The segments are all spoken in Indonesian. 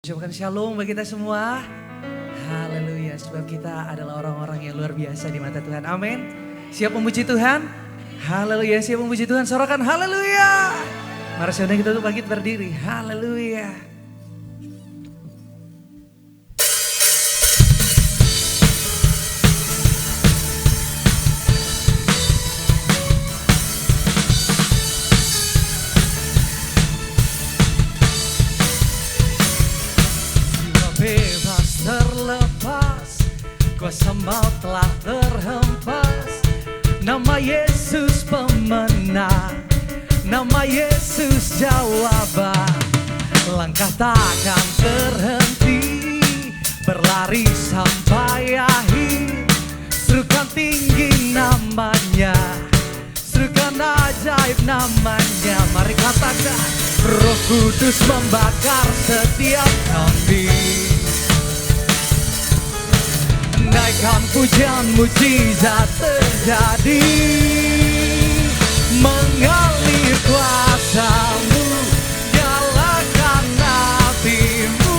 Ucapkan shalom bagi kita semua. Haleluya, sebab kita adalah orang-orang yang luar biasa di mata Tuhan. Amin. Siap memuji Tuhan? Haleluya, siap memuji Tuhan. Sorakan haleluya. Mari saudara kita tuh bangkit berdiri. Haleluya. Bebas terlepas, kuasa maut telah terhempas. Nama Yesus pemenang, nama Yesus jawaban. Langkah takkan terhenti, berlari sampai akhir. Serukan tinggi namanya, serukan ajaib namanya. Mari katakan, Roh Kudus membakar setiap kambing. Naikkan pujian, mujizat terjadi. Mengalir kuasa-Mu, nyalakan api-Mu.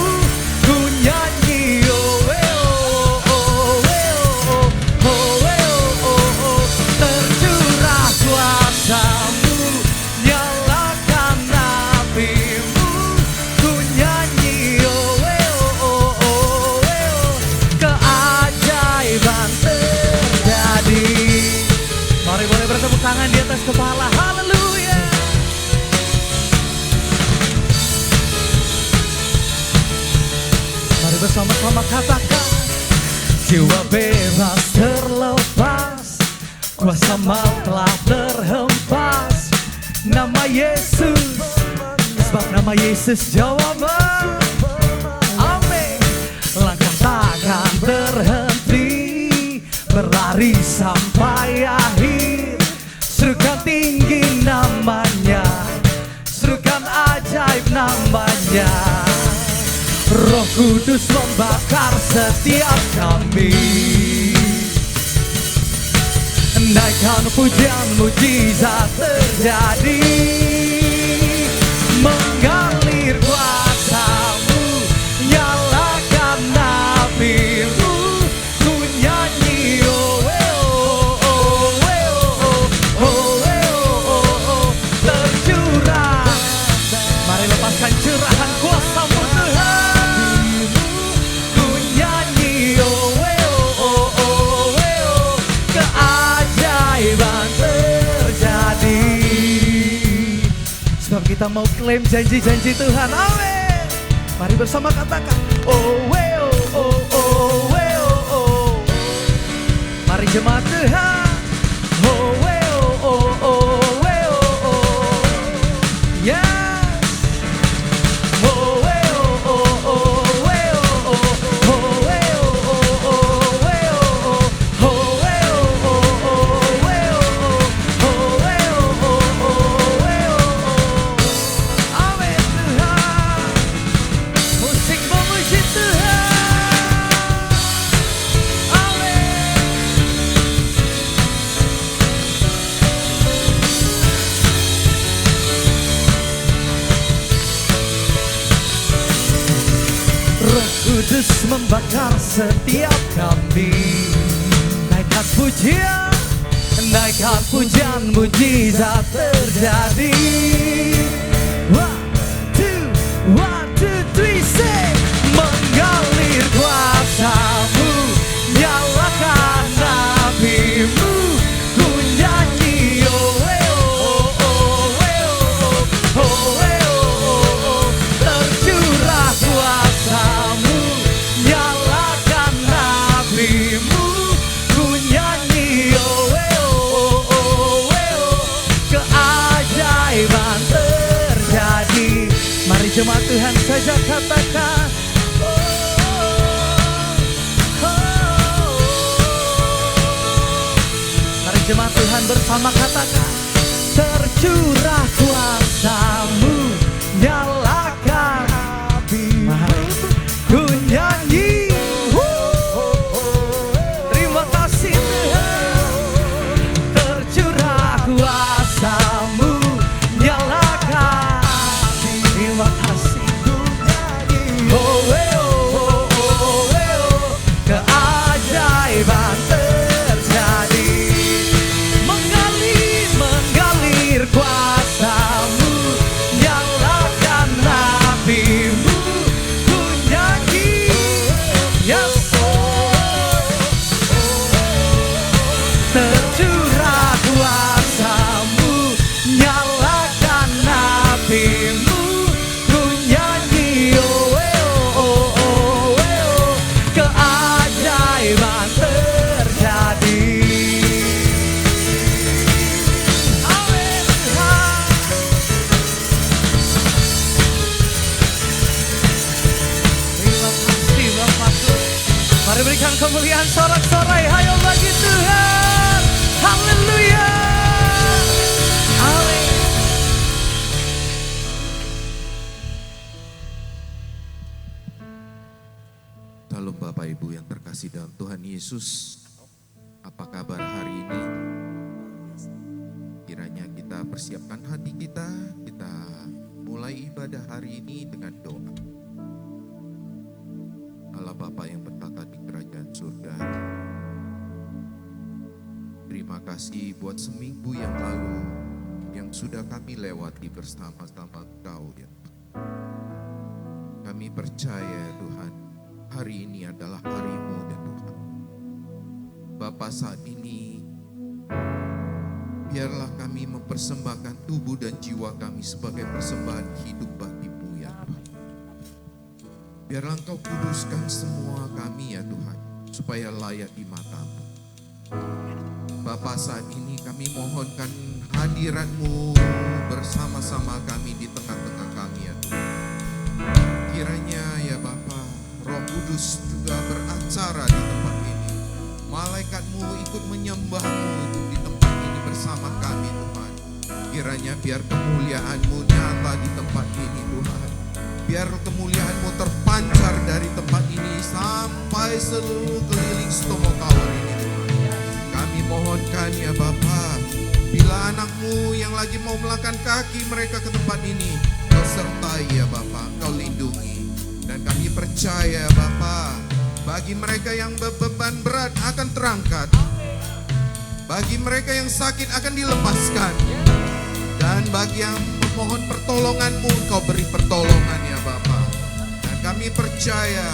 Ku nyanyi oh oh oh oh oh oh oh. Tercurah kuasa-Mu, nyalakan api-Mu. Ku nyanyi oh oh oh oh. Keajaiban terjadi. Mari boleh bertepuk tangan di atas kepala. Haleluya. Mari bersama-sama katakan, jiwa bebas terlepas, kuasa maut telah terhempas. Nama Yesus, sebab nama Yesus jawaban. Amin. Langkah takkan berhenti, berlari sampai akhir. Serukan tinggi namanya, serukan ajaib namanya. Roh Kudus membakar setiap kambing. Naikkan pujian, mujizat terjadi. Mengalir kuasa-Mu, nyalakan api-Mu. Ku nyanyi oh oh oh oh oh oh. Tercurah. Mari lepaskan curahan kuasa-Mu Tuhan. Ku nyanyi oh oh oh. Keajaiban terjadi. Sebab kita mau klaim janji-janji Tuhan. Amin. Mari bersama katakan oh oh oh oh. Mari jemaat Tuhan. Oh oh oh. Yes. Oh oh oh. Amin Tuhan. Musik memuji Tuhan. Amin. Roh Kudus membakar setiap kambing. Naikkan pujian, naikkan pujian, mujizat terjadi. One, two, three, say. Mengalir kuasa-Mu, nyalakan api-Mu. Ku nyanyi oh oh oh oh. Tercurah kuasa-Mu, nyalakan api-Mu. Ku nyanyi oh oh. Keajaiban terjadi. Mari jemaat Tuhan saja katakan Mari jemaat Tuhan bersama katakan, tercurah kuasa-Mu, nyalakan api. Mari ku nyanyi. Terima kasih Tuhan. Tercurah kuasa-Mu, nyalakan. Terima kasih. Oh berikan kemuliaan sorak-sorai. Hayo bagi Tuhan. Haleluya. Amin. Shalom Bapak Ibu yang terkasih dalam Tuhan Yesus. Apa kabar hari ini? Kiranya kita persiapkan hati kita mulai ibadah hari ini dengan doa. Allah Bapa yang bertata di kerajaan surga, terima kasih buat seminggu yang lalu yang sudah kami lewati bersama-sama Engkau ya. Kami percaya Tuhan, hari ini adalah hari-Mu ya Tuhan. Bapa, saat ini biarlah kami mempersembahkan tubuh dan jiwa kami sebagai persembahan hidup bagi-Mu ya Tuhan. Biarlah Engkau kuduskan semua kami ya Tuhan, supaya layak di mata-Mu. Bapa, saat ini kami mohonkan hadirat-Mu bersama-sama kami di tengah-tengah kami ya Tuhan. Kiranya ya Bapa, Roh Kudus juga beracara di tempat ini. Malaikat-Mu ikut menyembah-Mu di tempat ini bersama kami Tuhan. Kiranya biar kemuliaan-Mu nyata di tempat ini Tuhan. Biar kemuliaan-Mu terpancar dari tempat ini sampai seluruh keliling Stomokawar ini Tuhan. Kami mohonkan ya Bapa, bila anak-Mu yang lagi mau melangkah kaki mereka ke tempat ini, Kau sertai ya Bapa, Kau lindungi. Dan kami percaya Bapa, bagi mereka yang beban berat akan terangkat, bagi mereka yang sakit akan dilepaskan, dan bagi yang memohon pertolongan-Mu, Engkau beri pertolongan ya Bapa. Dan kami percaya,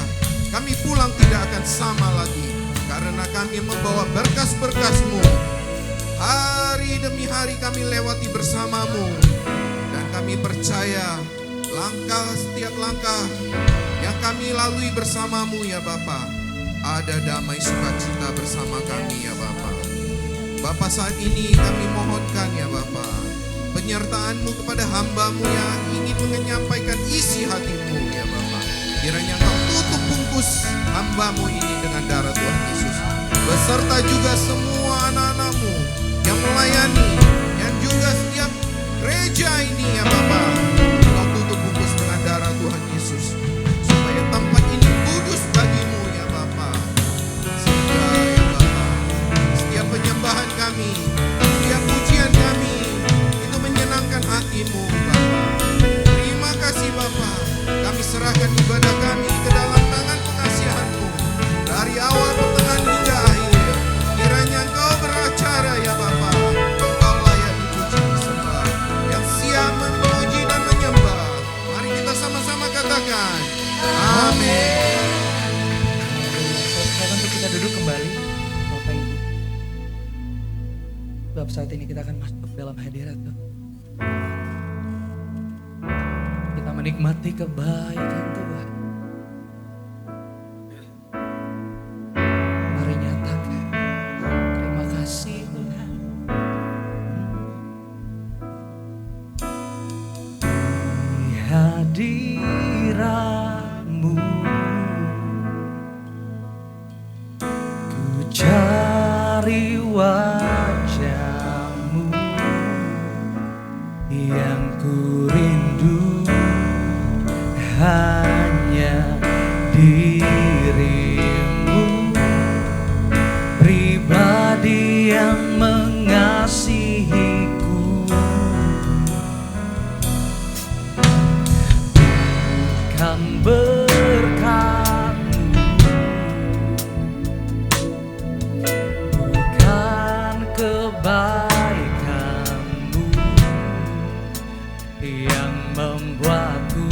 kami pulang tidak akan sama lagi, karena kami membawa berkas-berkas-Mu. Hari demi hari kami lewati bersama-Mu, dan kami percaya setiap langkah yang kami lalui bersama-Mu ya Bapa, ada damai sukacita bersama kami ya Bapa. Bapa, saat ini kami mohonkan ya Bapa, penyertaan-Mu kepada hamba-Mu yang ingin menyampaikan isi hati-Mu ya Bapa. Kiranya Engkau tutup bungkus hamba-Mu ini dengan darah Tuhan Yesus, beserta juga semua anak-anak-Mu yang melayani, yang juga setiap gereja ini ya Bapa. Engkau tutup bungkus dengan darah Tuhan Yesus, supaya tempat ini kudus bagi-Mu ya Bapa. Sehingga ya Bapa, setiap penyembahan kami, setiap pujian kami, itu menyenangkan hati-Mu Bapa. Terima kasih Bapa, kami serahkan ibadah kami ke dalam tangan pengasihan-Mu, dari awal, pertengahan hingga akhir. Kiranya Engkau beracara ya Bapa. Engkau layak dipuji disembah, yang siap memuji dan menyembah. Mari kita sama-sama katakan amin. Saya untuk kita duduk kembali, Bapak Ibu. Sebab saat ini kita akan masuk dalam hadirat Tuhan. Kita menikmati kebaikan Tuhan. Mari nyatakan terima kasih Tuhan. Di hadirat-Mu ku cari wajah-Mu, yang ku rindu hanya diri-Mu, pribadi yang mengasihiku. Bukan berkat-Mu, bukan kebaikan-Mu yang membuatku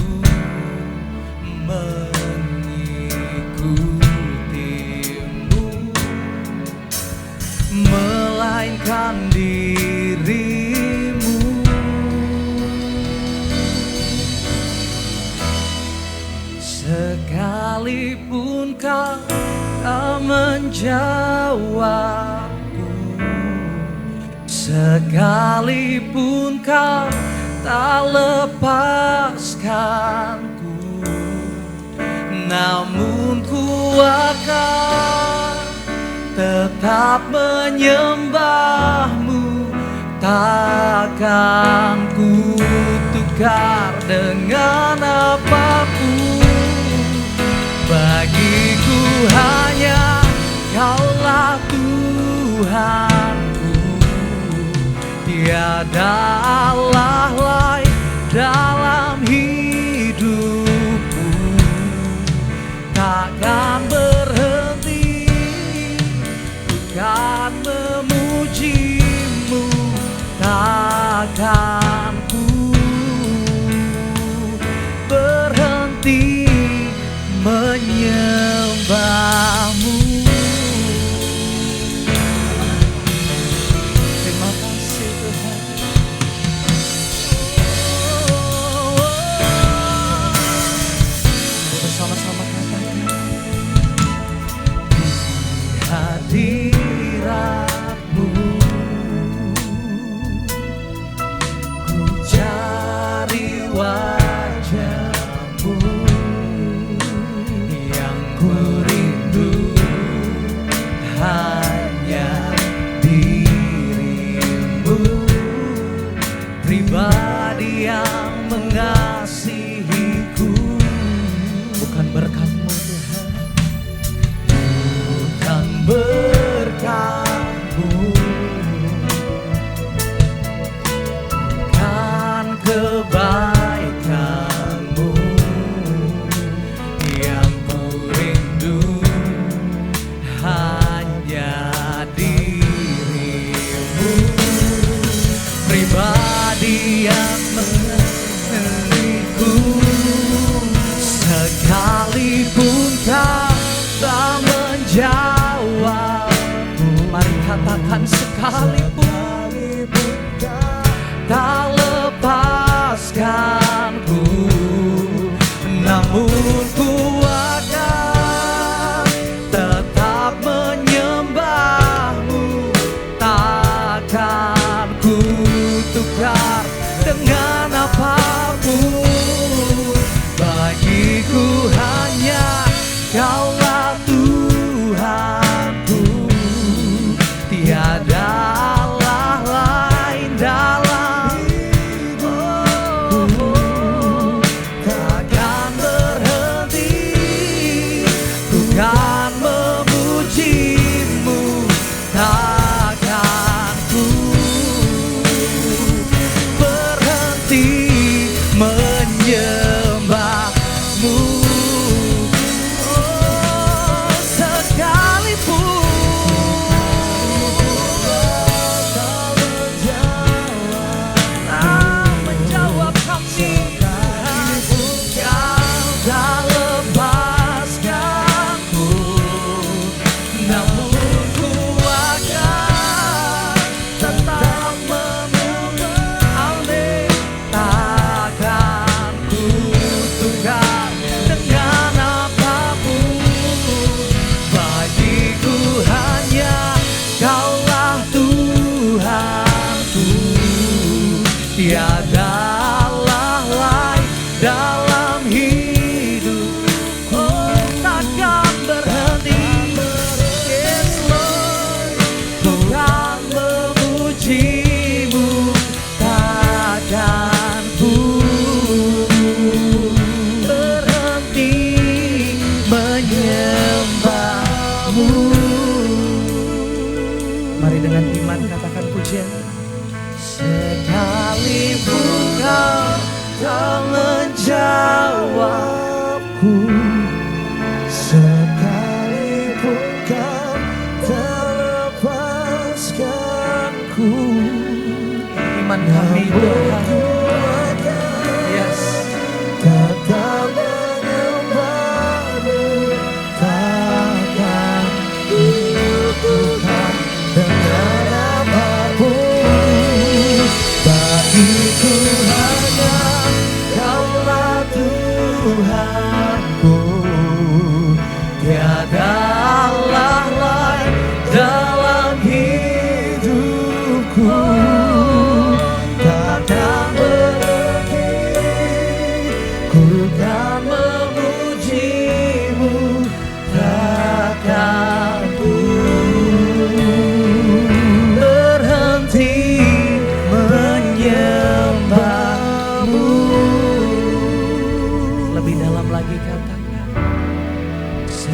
mengikuti-Mu, melainkan diri-Mu. Sekalipun Kau tak menjawabku, sekalipun Kau tak lepaskanku, namun ku akan tetap menyembahmu, takkan ku tukar dengan apapun. Bagiku hanya Kaulah Tuhanku, tiada Allah lain dalam hidupku. Takkan berhenti, takkan memujimu, takkan ku berhenti menyembahmu. Terima kasih Tuhan. Bersama-sama katakan, di hadiratmu ku cari wajahmu, yang ku rindu hanya dirimu, pribadi yang mengasihiku. Bukan berkat-Mu Tuhan, bukan berkat-Mu, bukan kebaikan-Mu, yang ku rindu hanya dirimu, pribadi yang mengasihiku. Sekalipun Kau tak menjawabku, mari katakan sekalipun tak lepaskanku, namun ku akan tetap menyembahmu, takkan ku tukar dengan apapun. Bagiku hanya Kaulah Tuhanku, tiada Allah lain dalam hidupku. Takkan berhenti, ku kan memujimu, takkan ku berhenti menyembahmu. Oh, sekalipun tak menjawab kami, Kau tak lepaskanku, namun ku akan tetap memuji. Takkan ku tukar dengan apapun. Bagiku hanya Kaulah Tuhanku, tiada Allah lain dalam hidup. Oh, takkan berhenti, yes Lord, ku kan memujimu, takkan ku berhenti menyembahmu. Mari dengan iman katakan pujian. Sekalipun Kau tak menjawabku, sekalipun Kau tak lepaskanku, iman kami Tuhan, yes, tetap menyembahmu, takkan ku tukar dengan apapun. Bagiku hanya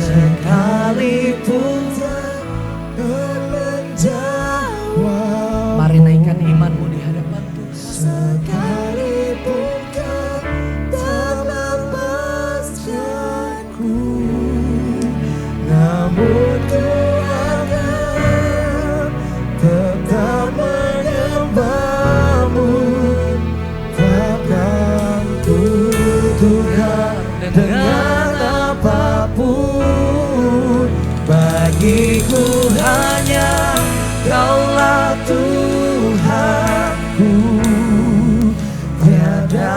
sekalipun menjawab. Mari naikkan imanmu di hadapan Tuhan. Sekalipun kau tak lepaskanku, namun ku akan tetap menyembahmu. Takkan ku tukar dengan apapun. Bagiku hanya Kaulah Tuhanku, tiada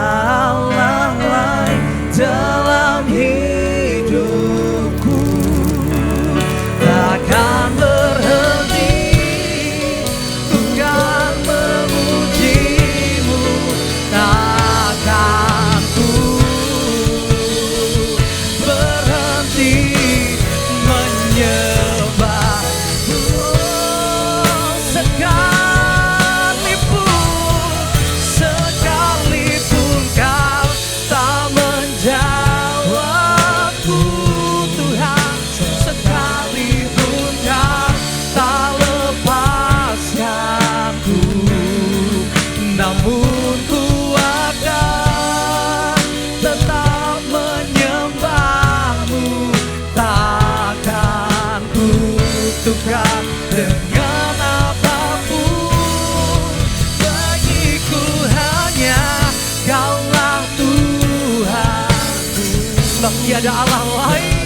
Allah lain dalam hidupku. Takkan berhenti ku kan memujimu, takkan ku berhenti menyembahmu. Sekalipun kau tak menjawabku Tuhan, sekalipun kau tak lepaskanku, namun ku akan tetap menyembahmu. Takkan ku tukar dengan apapun. Bagiku hanya Kaulah Tuhanku, sebab tiada Allah lain.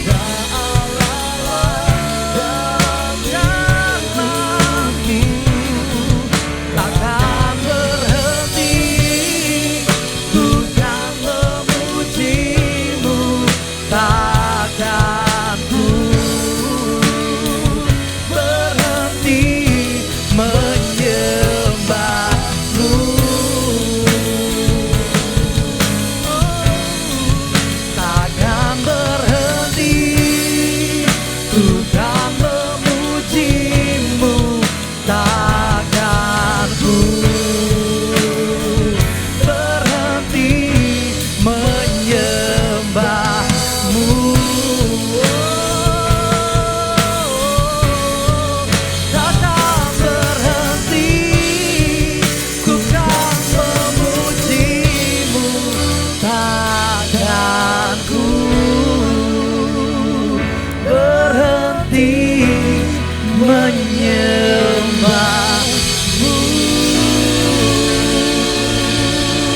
Takkan berhenti ku kan memujimu, takkan ku berhenti menyembahmu. Takkan berhenti ku kan memujimu, takkan ku berhenti menyembahmu. Takkan berhenti ku kan memujimu, takkan ku berhenti menyembahmu.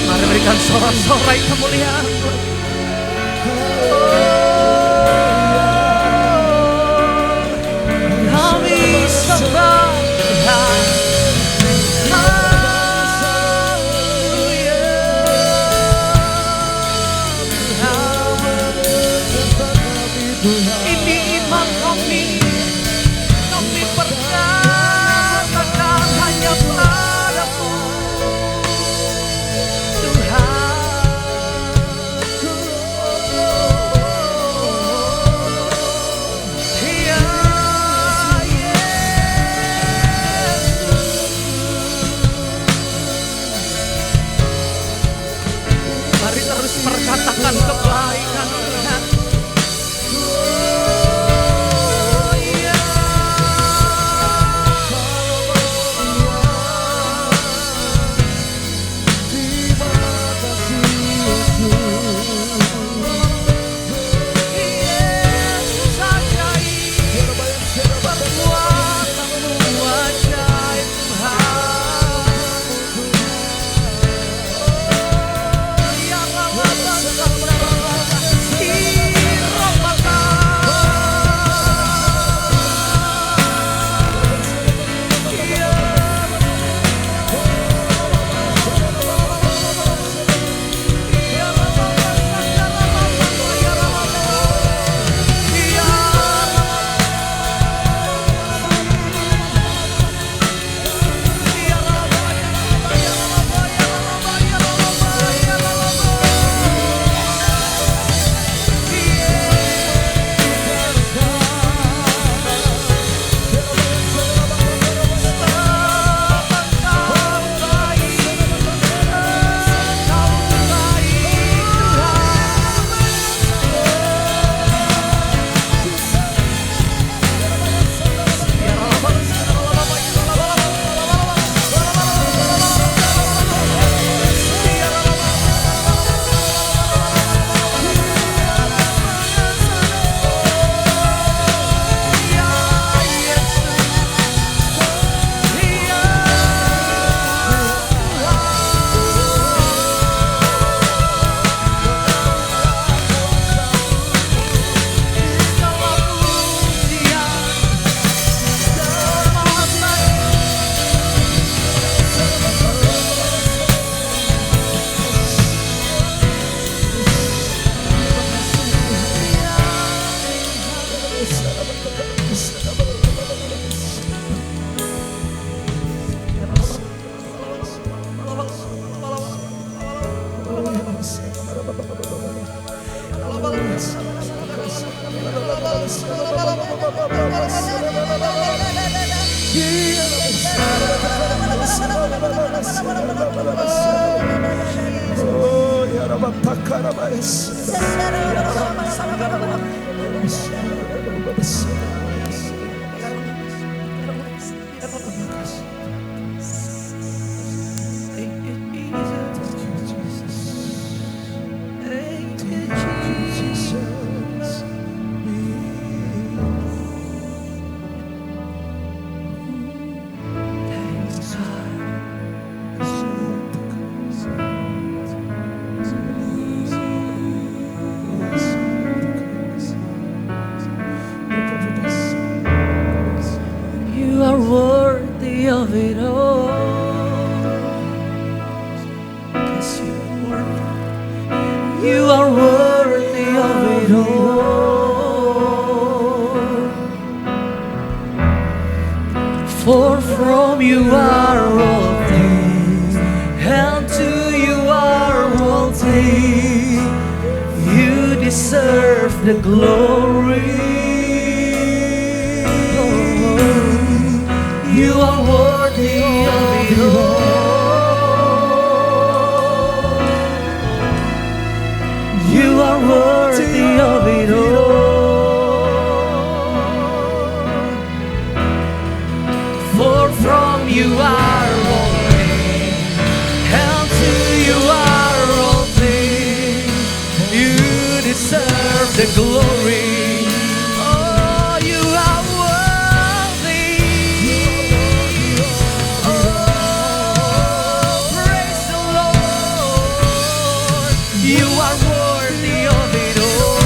Mari berikan sorak-sorai kemuliaan. Kami sembah Tuhan. Haleluya. Ini iman kami. Kami percayakan hanya padamu Tuhan. Ya Yesus. Mari terus perkatakan kebaikan Tuhan. Oh Oh, ya Rabba Pakarabas. You are worthy of it all. Yes, you are worthy. You are worthy of it all. For from you are all things, and to you are all things. You deserve the glory. You are worthy of it all. You are worthy of it all. For from you are all things, and to you are all things. You deserve the glory. Oh, you are worthy. Praise the Lord. You are worthy of it all.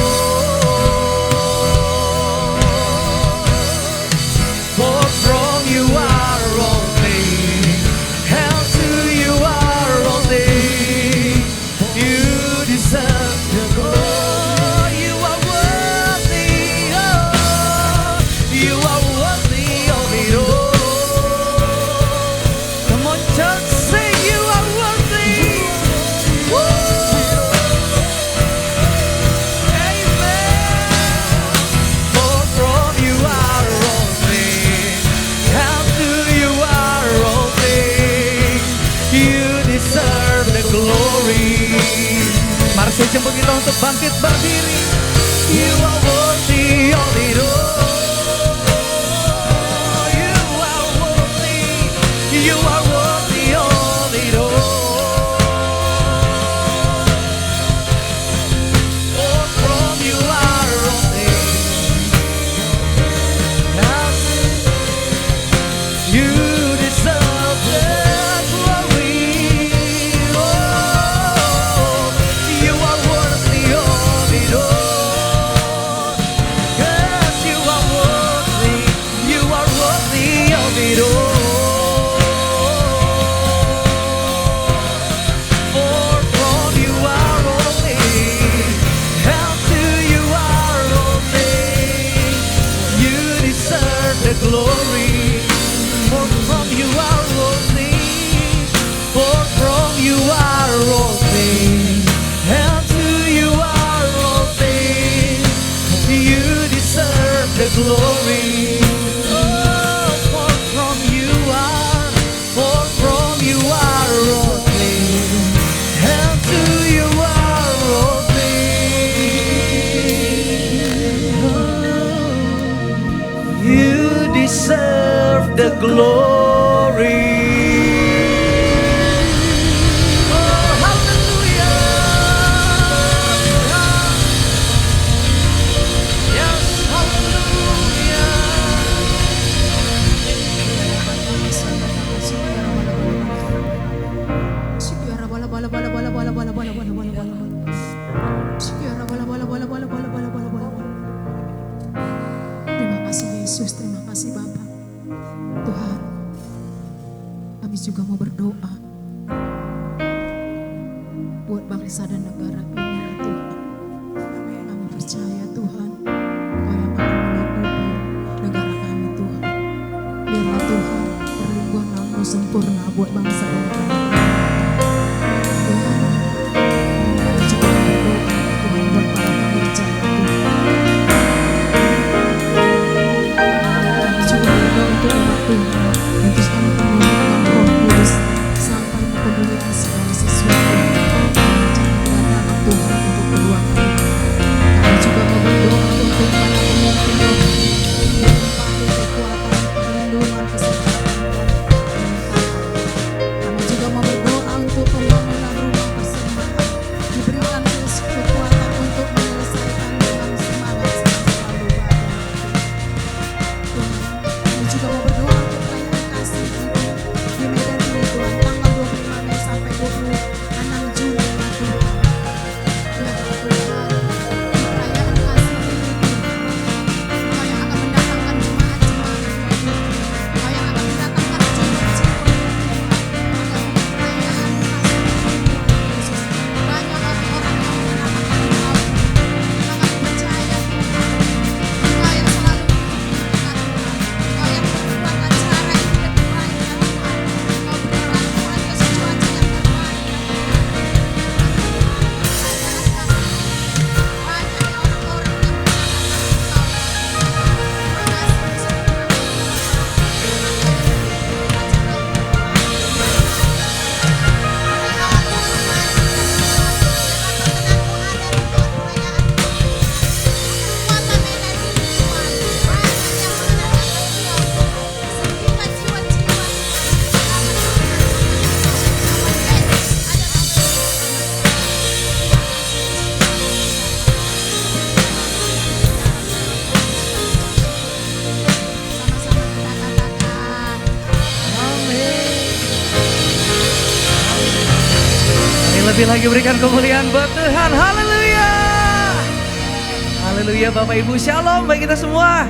For from you are all things, and to you are all things. You deserve the glory. You are worthy. Oh, you are worthy of it all. Come on, church, say you are worthy. Woo! Amen. For from you are all things, and to you are all things. You deserve the glory. Mari saya jemput kita untuk bangkit berdiri. You are worthy of it all. You are worthy. You are worthy of it all. For from you are all things. Yes. You deserve the glory. Oh, you are worthy of it all. Yes, you are worthy. You are worthy of it all. For from you are all things, and to you are all things. You deserve the glory. For from you are all things. For from you are all things, and to you are all things. You deserve the glory. Oh, for from you are all things, and to you are all things. You deserve the glory. Oh, hallelujah. Yes, hallelujah. Terima kasih Yesus, terima kasih Bapa. Tuhan, kami juga mau berdoa buat bangsa dan negara ini ya Tuhan. Kami percaya Tuhan, Kau yang akan melindungi negara kami Tuhan. Biarlah Tuhan perlindungan-Mu sempurna buat bangsa dan negara kami. Tuhan, kami juga berdoa Tuhan buat para pekerja Tuhan. Lebih lagi berikan kemuliaan buat Tuhan. Haleluya. Haleluya Bapak Ibu. Shalom bagi kita semua.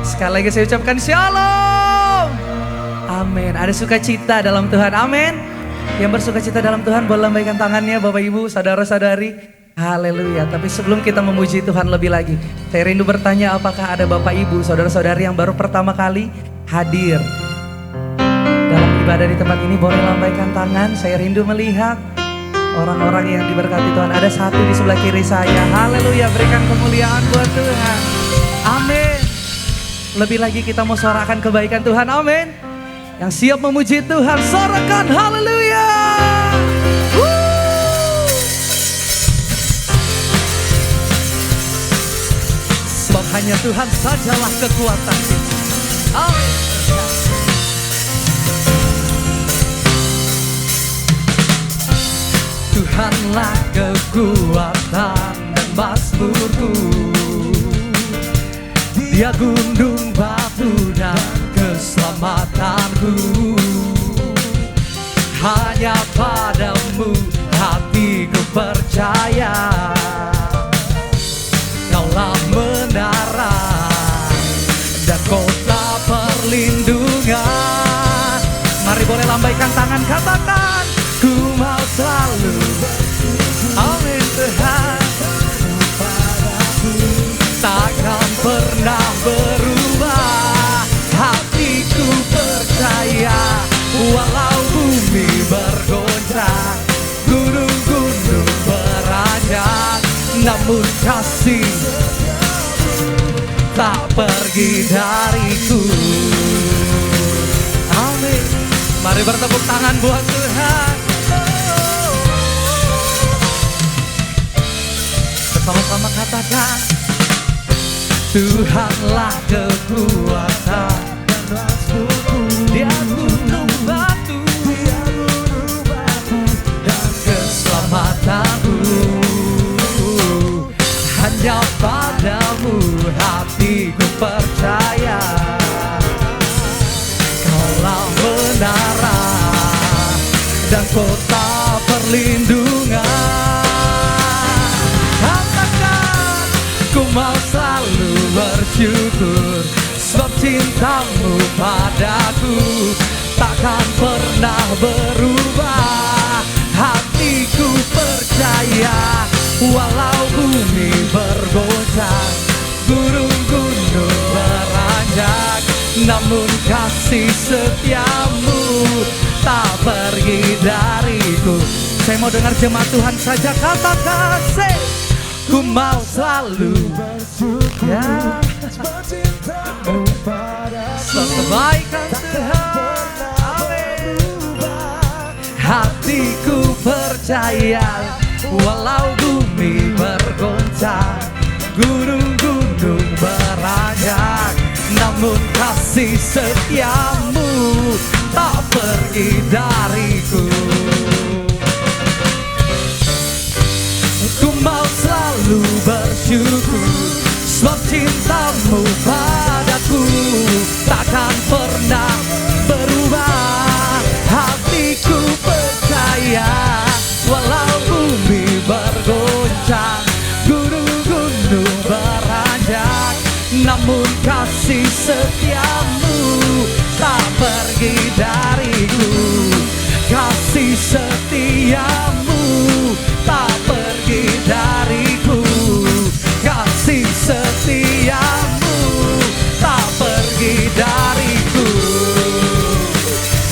Sekali lagi saya ucapkan shalom. Amin. Ada sukacita dalam Tuhan. Amin. Yang bersukacita dalam Tuhan boleh lambaikan tangannya Bapak Ibu, saudara-saudari. Haleluya. Tapi sebelum kita memuji Tuhan lebih lagi, saya rindu bertanya apakah ada Bapak Ibu, saudara-saudari yang baru pertama kali hadir dalam ibadah di tempat ini, boleh lambaikan tangan. Saya rindu melihat orang-orang yang diberkati Tuhan. Ada satu di sebelah kiri saya. Haleluya, berikan kemuliaan buat Tuhan. Amin. Lebih lagi kita mau sorakan kebaikan Tuhan. Amin. Yang siap memuji Tuhan, sorakan haleluya. Sebab hanya Tuhan sajalah kekuatan kita. Amin. Tuhanlah kekuatan dan mazmurku. Dia gunung batu dan keselamatanku. Hanya padamu hatiku percaya. Kaulah menara dan kota perlindungan. Mari boleh lambaikan tangan, katakan ku mau selalu. Amin Tuhan. Takkan pernah berubah. Hatiku percaya. Walau bumi bergoncang, gunung-gunung beranjak, namun kasih tak pergi dariku. Amin. Mari bertepuk tangan buat Tuhan. Bersama-sama katakan, Tuhanlah kekuatan dan mazmurku. Dia gunung batu dan keselamatanku. Hanya padamu hatiku percaya. Kaulah menara dan kota perlindungan. Katakan, ku mau selalu bersyukur, sebab cintamu padaku takkan pernah berubah. Hatiku percaya, walau bumi bergoncang, gunung-gunung beranjak, namun kasih setiamu tak pergi dariku. Saya mau dengar jemaat Tuhan saja katakan, say, ku mau selalu bersyukur, ya, kebaikan Tuhan. Amin. Hatiku percaya, walau bumi bergoncang, gunung-gunung beranjak, namun kasih setiamu tak pergi dariku. Ku mau selalu bersyukur, sebab cintamu padaku takkan pernah berubah. Hatiku percaya, walau bumi bergoncang, gunung-gunung beranjak, namun kasih setiamu tak pergi dariku. Kasih setiamu tak pergi dariku. Kasih setiamu tak pergi dariku.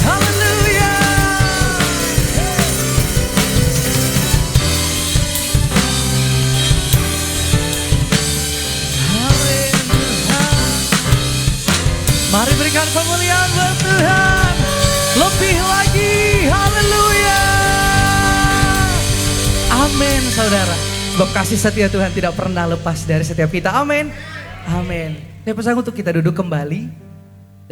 Haleluya. Mari berikan kemuliaan buat Tuhan. Lebih lagi, haleluya. Amin saudara. Sebab kasih setia Tuhan tidak pernah lepas dari setiap kita. Amin. Amin. Saya pesan untuk kita duduk kembali.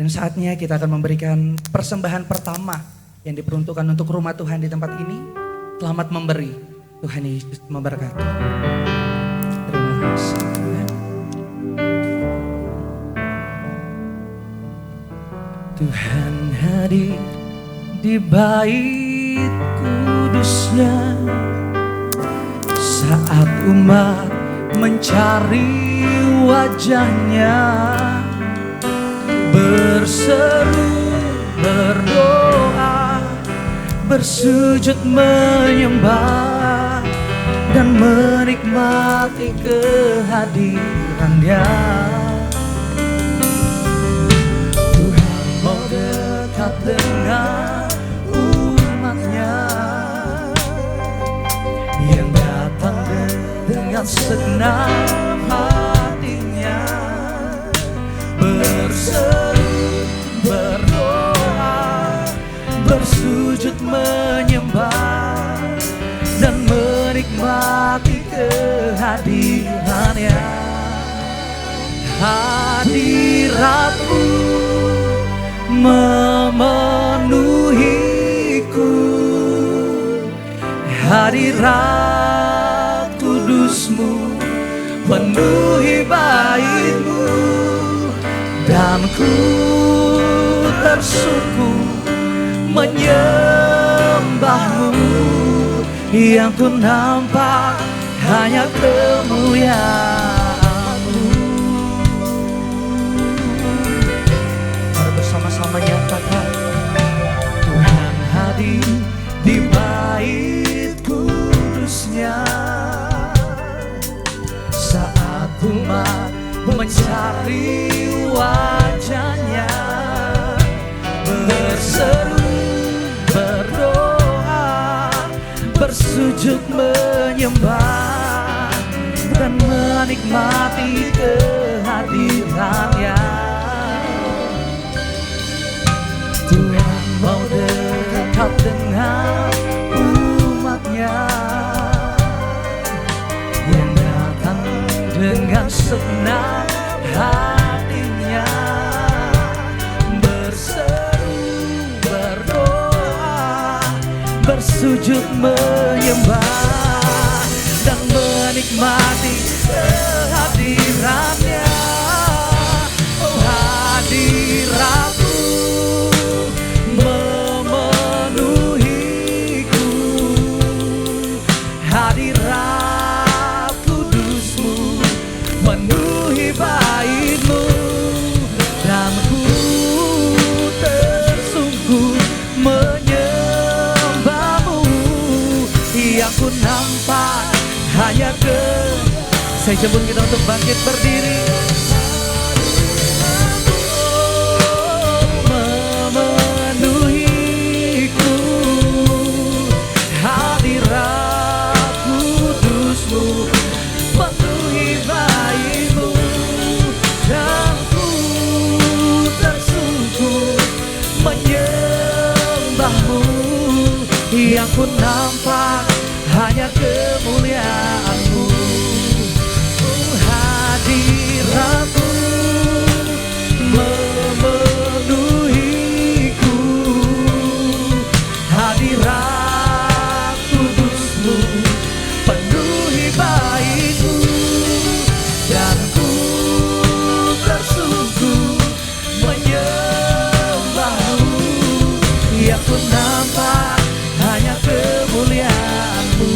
Dan saatnya kita akan memberikan persembahan pertama yang diperuntukkan untuk rumah Tuhan di tempat ini. Selamat memberi. Tuhan Yesus memberkati. Terima kasih Tuhan. Tuhan hadir di bait kudusnya. Saat umat mencari wajahnya, berseru, berdoa, bersujud menyembah, dan menikmati kehadirannya. Tuhan mau dekat dengan umatnya yang datang dengan segenap hatinya, berseru, berdoa, bersujud menyembah, dan menikmati kehadirannya. Hadirat-Mu memenuhiku, hadirat kudus-Mu penuhi bait-Mu, dan ku tersungkur menyembah-Mu. Yang ku nampak hanya kemuliaan-Mu. Mari bersama-sama nyatakan, Tuhan hadir di bait kudus-Nya. Saat umat mencari wajah-Nya, berseru, berdoa, bersujud menyembah, dan menikmati kehadirannya. Tuhan mau dekat dengan umatnya yang datang dengan segenap hatinya, berseru, berdoa, bersujud menyembah, dan menikmati kehadirannya. Oh, hadirat-Mu memenuhiku, hadirat kudus-Mu penuhi bait-Mu, dan ku tersungkur menyembah-Mu. Yang ku nampak hanya saya jemput kita untuk bangkit berdiri. Memenuhiku, hadirat kudus-Mu penuhi bait-Mu, dan ku tersungkur menyembah-Mu. Yang ku nampak hanya kemuliaan-Mu. Oh, hadirat-Mu memenuhiku, hadirat kudus-Mu penuhi bait-Mu, dan ku tersungkur menyembah-Mu. Yang ku nampak hanya kemuliaan-Mu,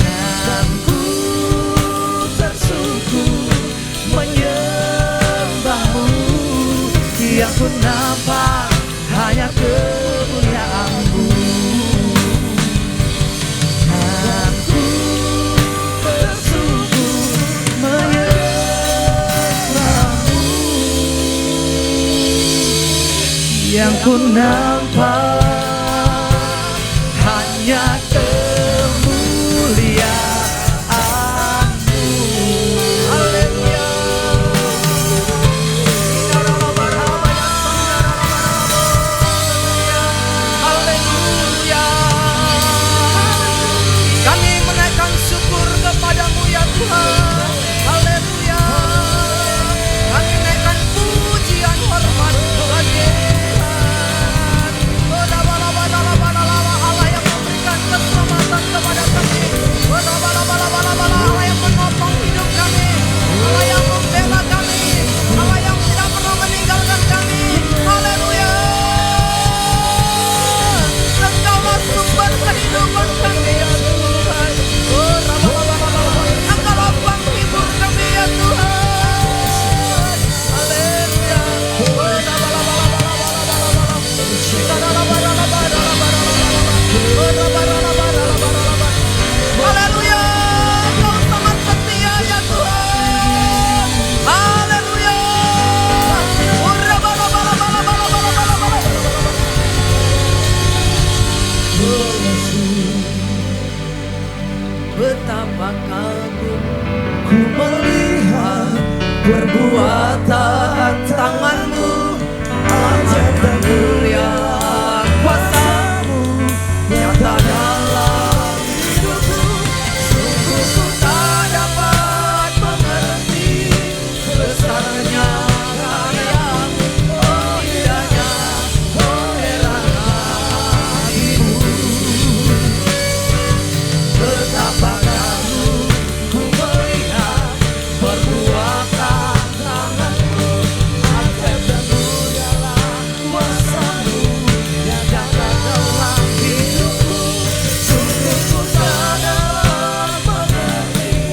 dan ku tersungkur menyembah-Mu. Yang ku nampak hanya kemuliaan-Mu, dan ku tersungkur menyembah-Mu. Yang ku nampak hanya kemuliaan-Mu. Haleluya. Haleluya. Kami menaikkan syukur kepada-Mu ya Tuhan. Haleluya. Kami menaikkan pujian hormat bagi Tuhan. Perbuatan tanganmu ajaib dan mulia, kuasa-Mu nyata dalam hidupku. Sungguh ku tak dapat mengerti besarnya karya-Mu, oh indahnya, oh herannya hatimu. Betapa Kamu ku melihat perbuatan tangan-Mu, ajaib dan munyalah kuasa-Mu yang nyata dalam hidupku. Sungguh ku tak dapat mengerti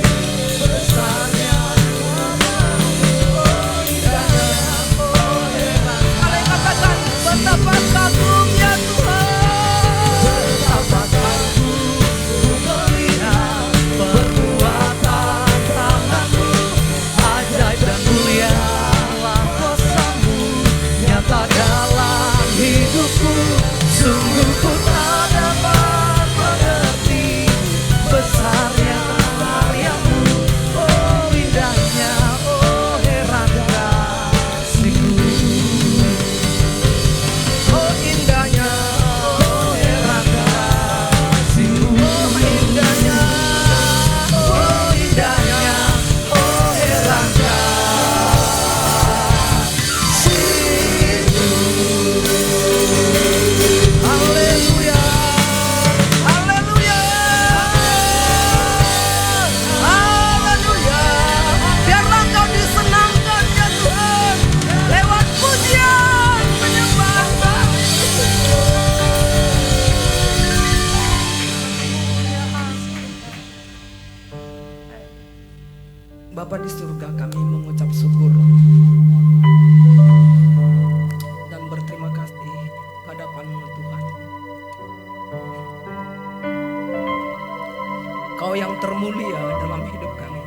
besarnya karya-Mu, oh indahnya, oh heran. Kalian katakan, betapa kagumnya Tuhan. Betapa kagum ku melihat perbuatan tangan-Mu, ajaib dan mulialah kuasa-Mu nyata dalam hidupku. Sungguh ku tak dapat mengerti besarnya karya-Mu, oh indahnya, oh heran kasih-Mu. Oh indahnya, oh heran kasih-Mu. Oh indahnya, oh indahnya, oh heran kasih-Mu. Haleluya, haleluya, haleluya. Biarlah Engkau disenangkan ya Tuhan, lewat pujian penyembahan. Bapa di surga, kami mengucap syukur dan berterima kasih hadapan-Mu Tuhan. Kau yang termulia dalam hidup kami,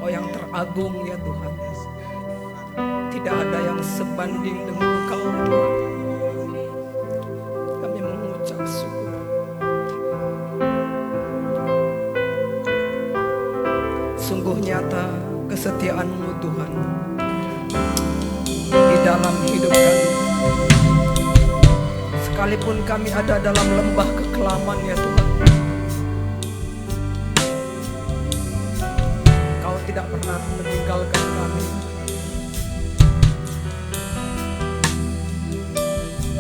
Kau yang teragung ya Tuhan. Tidak ada yang sebanding dengan Engkau Tuhan. Kami mengucap syukur. Sungguh nyata kesetiaan-Mu Tuhan di dalam hidup kami. Sekalipun kami ada dalam lembah kekelaman ya Tuhan, Kau tidak pernah meninggalkan kami.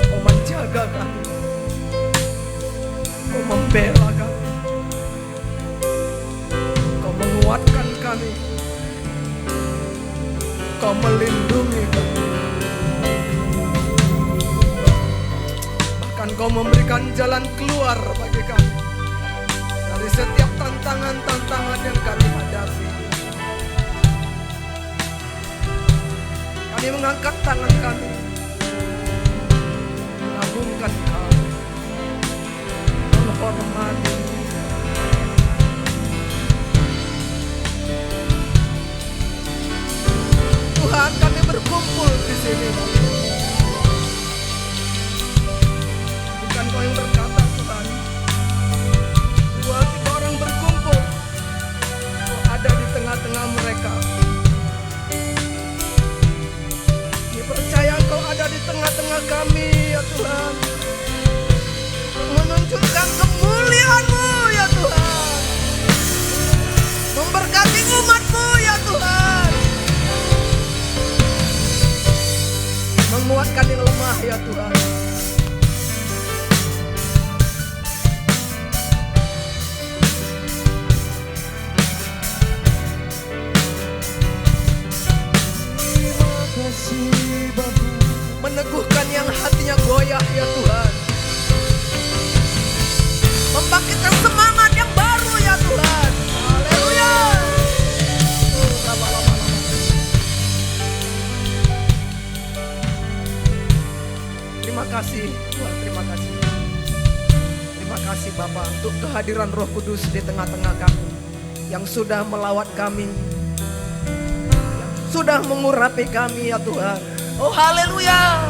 Kau menjaga kami, Kau membela kami, Kau menguatkan kami, Kau melindungi kami. Bahkan Kau memberikan jalan keluar bagi kami dari setiap tantangan-tantangan yang kami hadapi. Kami mengangkat tangan kami, mengagungkan Kau, menghormati. Tuhan, kami berkumpul di sini. Bukan Kau yang berkata Tuhan, 2-3 orang berkumpul, Kau ada di tengah-tengah mereka. Kami percaya Kau ada di tengah-tengah kami ya Tuhan, menunjukkan kemuliaan-Mu ya Tuhan, memberkati umat-Mu ya Tuhan, menguatkan yang lemah ya Tuhan. Meneguhkan yang hatinya goyah ya Tuhan, membangkitkan semangat yang baru ya Tuhan. Haleluya. Terima kasih Tuhan, terima kasih. Terima kasih Bapa untuk kehadiran Roh Kudus di tengah-tengah kami, yang sudah melawat kami, yang sudah mengurapi kami ya Tuhan. Oh haleluya,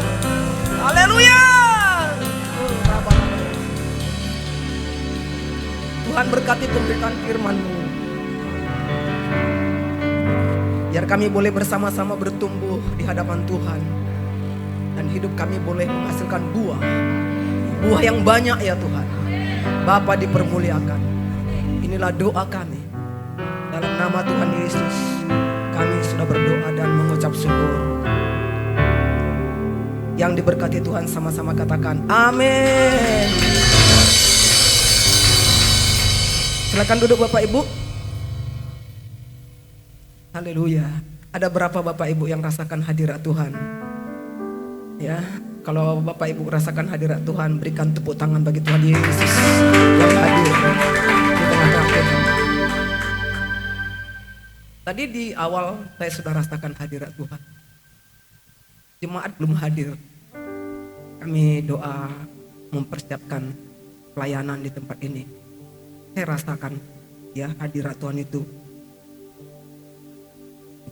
haleluya. Tuhan berkati pemberitaan firman-Mu. Biar kami boleh bersama-sama bertumbuh di hadapan Tuhan. Dan hidup kami boleh menghasilkan buah. Buah yang banyak ya Tuhan. Bapa dipermuliakan. Inilah doa kami. Dalam nama Tuhan Yesus, kami sudah berdoa dan mengucap syukur. Yang diberkati Tuhan sama-sama katakan amin. Silakan duduk Bapak Ibu. Haleluya. Ada berapa Bapak Ibu yang rasakan hadirat Tuhan? Ya, kalau Bapak Ibu rasakan hadirat Tuhan, berikan tepuk tangan bagi Tuhan Yesus yang hadir di tengah-tengah kita. Tadi di awal saya sudah rasakan hadirat Tuhan. Jemaat belum hadir. Kami doa mempersiapkan pelayanan di tempat ini. Saya rasakan ya hadirat Tuhan itu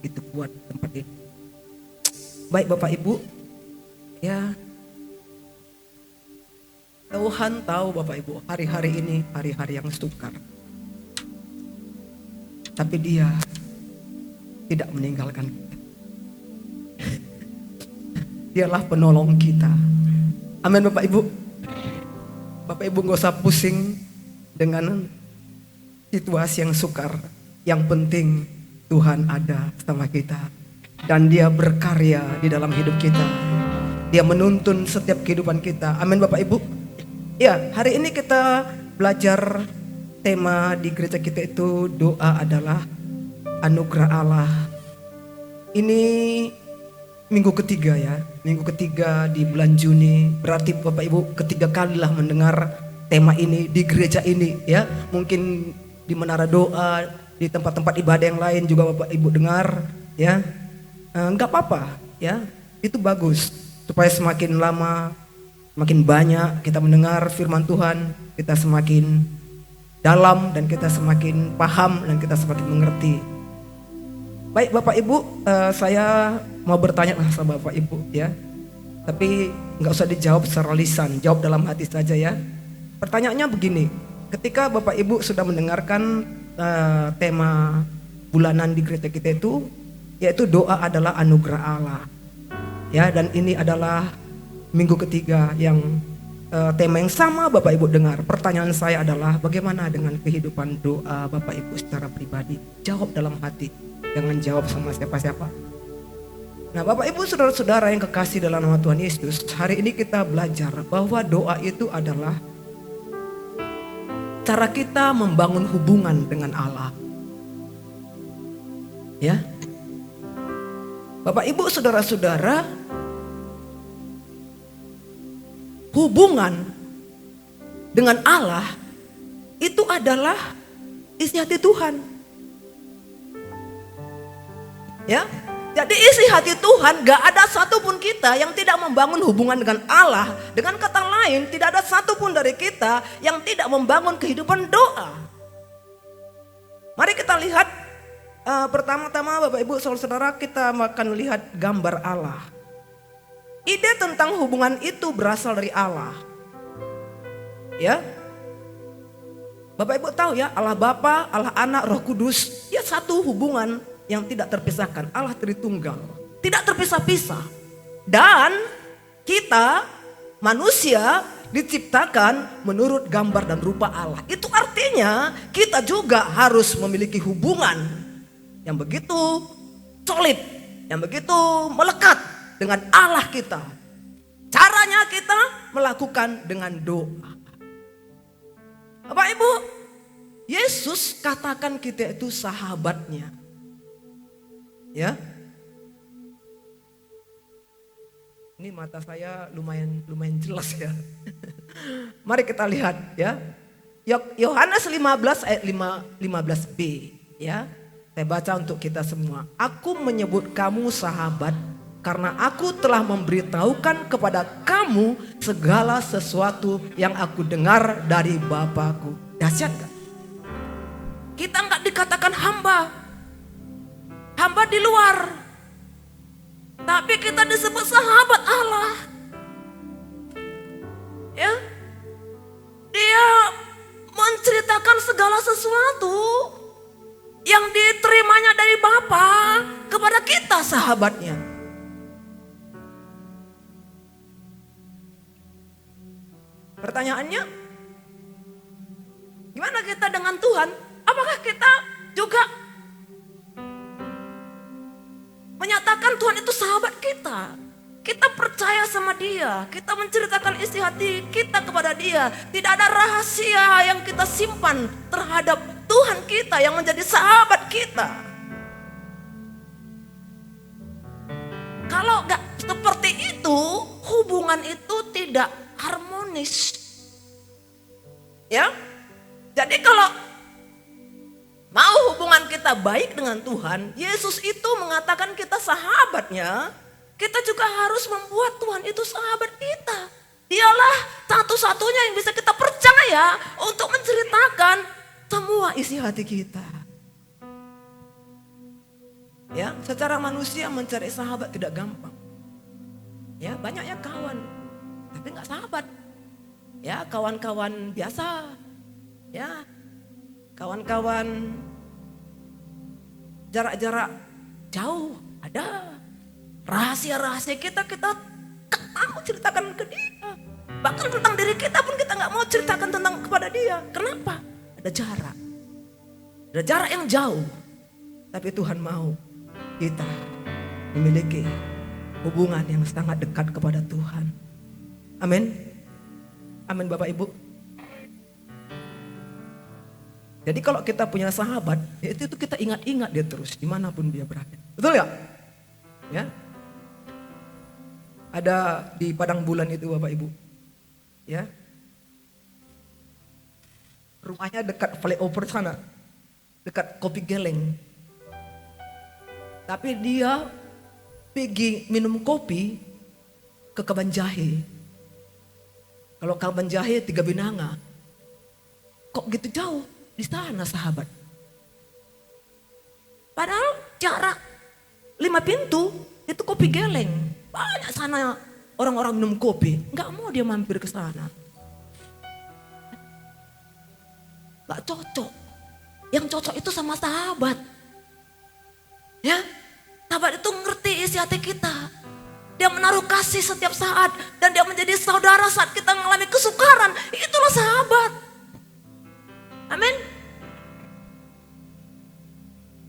begitu kuat di tempat ini. Baik Bapak Ibu, ya Tuhan tahu Bapak Ibu, hari-hari ini hari-hari yang sukar. Tapi Dia tidak meninggalkan kita. Dialah penolong kita. Amin Bapak Ibu. Bapak Ibu gak usah pusing dengan situasi yang sukar. Yang penting Tuhan ada sama kita. Dan Dia berkarya di dalam hidup kita. Dia menuntun setiap kehidupan kita. Amin Bapak Ibu. Ya, hari ini kita belajar tema di gereja kita itu doa adalah anugerah Allah. Ini minggu ketiga ya. Minggu ketiga di bulan Juni. Berarti Bapak Ibu ketiga kalilah mendengar tema ini di gereja ini ya. Mungkin di menara doa, di tempat-tempat ibadah yang lain juga Bapak Ibu dengar ya. Enggak apa-apa ya. Itu bagus. Supaya semakin lama, makin banyak kita mendengar firman Tuhan, kita semakin dalam dan kita semakin paham dan kita semakin mengerti. Baik Bapak Ibu, saya mau bertanya sama Bapak Ibu ya. Tapi nggak usah dijawab secara lisan, jawab dalam hati saja ya. Pertanyaannya begini, ketika Bapak Ibu sudah mendengarkan tema bulanan di gereja kita itu, yaitu doa adalah anugerah Allah. Ya, dan ini adalah minggu ketiga yang tema yang sama Bapak Ibu dengar. Pertanyaan saya adalah bagaimana dengan kehidupan doa Bapak Ibu secara pribadi? Jawab dalam hati, jangan jawab sama siapa-siapa. Nah Bapak Ibu saudara-saudara yang kekasih dalam nama Tuhan Yesus, hari ini kita belajar bahwa doa itu adalah cara kita membangun hubungan dengan Allah. Ya, Bapak Ibu saudara-saudara, hubungan dengan Allah itu adalah isi hati Tuhan. Ya, jadi isi hati Tuhan, gak ada satupun kita yang tidak membangun hubungan dengan Allah. Dengan kata lain, tidak ada satupun dari kita yang tidak membangun kehidupan doa. Mari kita lihat pertama-tama Bapak Ibu saudara-saudara, kita akan lihat gambar Allah. Ide tentang hubungan itu berasal dari Allah. Ya. Bapak Ibu tahu ya, Allah Bapa, Allah Anak, Roh Kudus, ya satu hubungan yang tidak terpisahkan. Allah Tritunggal, tidak terpisah-pisah. Dan kita manusia diciptakan menurut gambar dan rupa Allah. Itu artinya kita juga harus memiliki hubungan yang begitu solid, yang begitu melekat dengan Allah kita. Caranya kita melakukan dengan doa. Bapak Ibu, Yesus katakan kita itu sahabatnya. Ya. Ini mata saya lumayan jelas ya. Mari kita lihat ya. Yohanes 15 ayat 15b ya. Saya baca untuk kita semua. Aku menyebut kamu sahabat karena aku telah memberitahukan kepada kamu segala sesuatu yang aku dengar dari Bapakku. Dahsyat kan? Kita enggak dikatakan hamba. Hamba di luar. Tapi kita disebut sahabat Allah. Ya. Dia menceritakan segala sesuatu yang diterimanya dari Bapa kepada kita sahabatnya. Pertanyaannya, gimana kita dengan Tuhan? Apakah kita juga menyatakan Tuhan itu sahabat kita? Kita percaya sama Dia, kita menceritakan isi hati kita kepada Dia. Tidak ada rahasia yang kita simpan terhadap Tuhan kita yang menjadi sahabat kita. Kalau gak seperti itu, hubungan itu tidak harmonis. Ya, jadi kalau mau hubungan kita baik dengan Tuhan, Yesus itu mengatakan kita sahabatnya. Kita juga harus membuat Tuhan itu sahabat kita. Dialah satu-satunya yang bisa kita percaya untuk menceritakan semua isi hati kita. Ya, secara manusia mencari sahabat tidak gampang. Ya, banyaknya kawan, tapi nggak sahabat. Ya, kawan-kawan biasa. Ya, kawan-kawan jarak-jarak jauh ada. Rahasia-rahasia kita mau ceritakan ke dia. Bahkan tentang diri kita pun kita nggak mau ceritakan tentang kepada dia. Kenapa? Ada jarak. Ada jarak yang jauh. Tapi Tuhan mau kita memiliki hubungan yang sangat dekat kepada Tuhan. Amin. Amin Bapak Ibu. Jadi kalau kita punya sahabat, itu kita ingat-ingat dia terus dimanapun dia berada. Betul ya? Ya. Ada di padang bulan itu Bapak Ibu. Ya. Rumahnya dekat flyover sana. Dekat Kopi Geleng. Tapi dia pergi minum kopi ke Kaban Jahe. Kalau Kaban Jahe 3 Binanga. Kok gitu jauh? Di sana sahabat. Padahal jarak 5 pintu itu Kopi Geleng. Banyak sana orang-orang minum kopi. Nggak mau dia mampir ke sana. Nggak cocok. Yang cocok itu sama sahabat. Ya, sahabat itu ngerti isi hati kita. Dia menaruh kasih setiap saat. Dan dia menjadi saudara saat kita mengalami kesukaran. Itulah sahabat. Amin.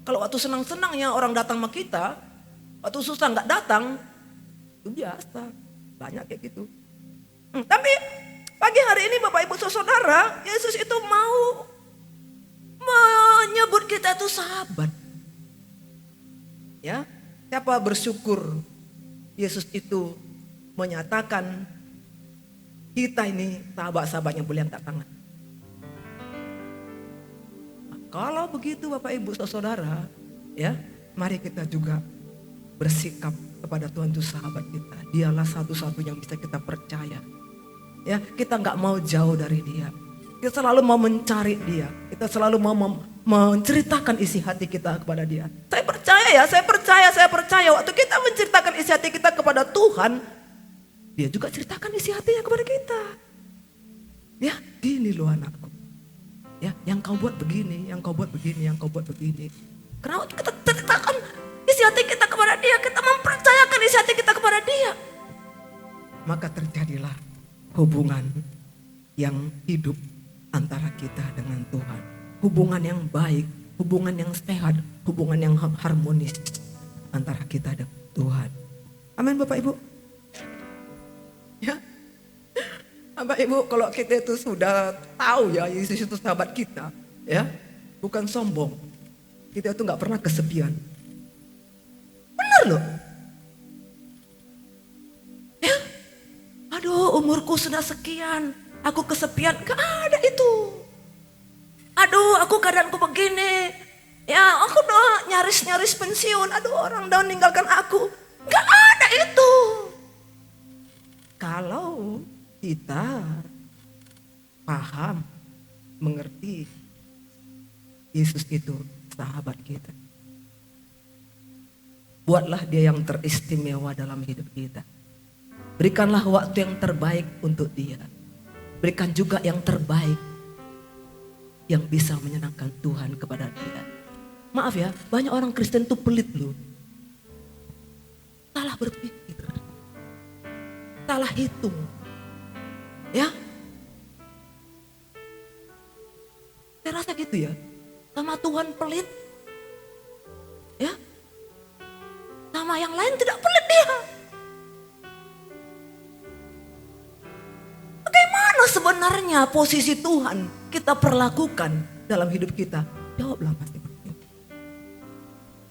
Kalau waktu senang-senangnya orang datang sama kita. Waktu susah nggak datang. Itu biasa, banyak kayak gitu. Tapi pagi hari ini Bapak Ibu Saudara, Yesus itu mau menyebut kita itu sahabat. Ya, siapa bersyukur Yesus itu menyatakan kita ini sahabat-sahabatnya boleh angkat tangan. Nah, kalau begitu Bapak Ibu Saudara, ya, mari kita juga bersikap kepada Tuhan itu sahabat kita. Dialah satu-satunya yang bisa kita percaya. Ya, kita nggak mau jauh dari Dia. Kita selalu mau mencari Dia. Kita selalu mau menceritakan isi hati kita kepada Dia. Saya percaya. Waktu kita menceritakan isi hati kita kepada Tuhan, Dia juga ceritakan isi hatinya kepada kita. Ya, gini loh anakku. Ya, yang kau buat begini, yang kau buat begini, yang kau buat begini. Karena kita ceritakan isi hati kita kepada Dia, kita mempercayakan isi hati kita kepada Dia. Maka terjadilah hubungan yang hidup antara kita dengan Tuhan. Hubungan yang baik, hubungan yang sehat, hubungan yang harmonis antara kita dan Tuhan. Amin Bapak Ibu. Ya. Bapak Ibu, kalau kita itu sudah tahu ya Yesus itu sahabat kita, ya, bukan sombong. Kita itu nggak pernah kesepian. Benar loh. Ya. Aduh, umurku sudah sekian, aku kesepian. Gak ada itu. Aduh, aku keadaanku begini. Ya, aku udah nyaris pensiun. Aduh, orang udah meninggalkan aku. Gak ada itu. Kalau kita paham, mengerti Yesus itu sahabat kita. Buatlah Dia yang teristimewa dalam hidup kita. Berikanlah waktu yang terbaik untuk Dia. Berikan juga yang terbaik yang bisa menyenangkan Tuhan kepada Dia. Maaf ya, banyak orang Kristen tuh pelit loh. berpikir, salah hitung. Ya. Saya rasa gitu ya. Sama Tuhan pelit. Ya. Sama yang lain tidak pelit dia. Bagaimana sebenarnya posisi Tuhan kita perlakukan dalam hidup kita? Jawablah pasti.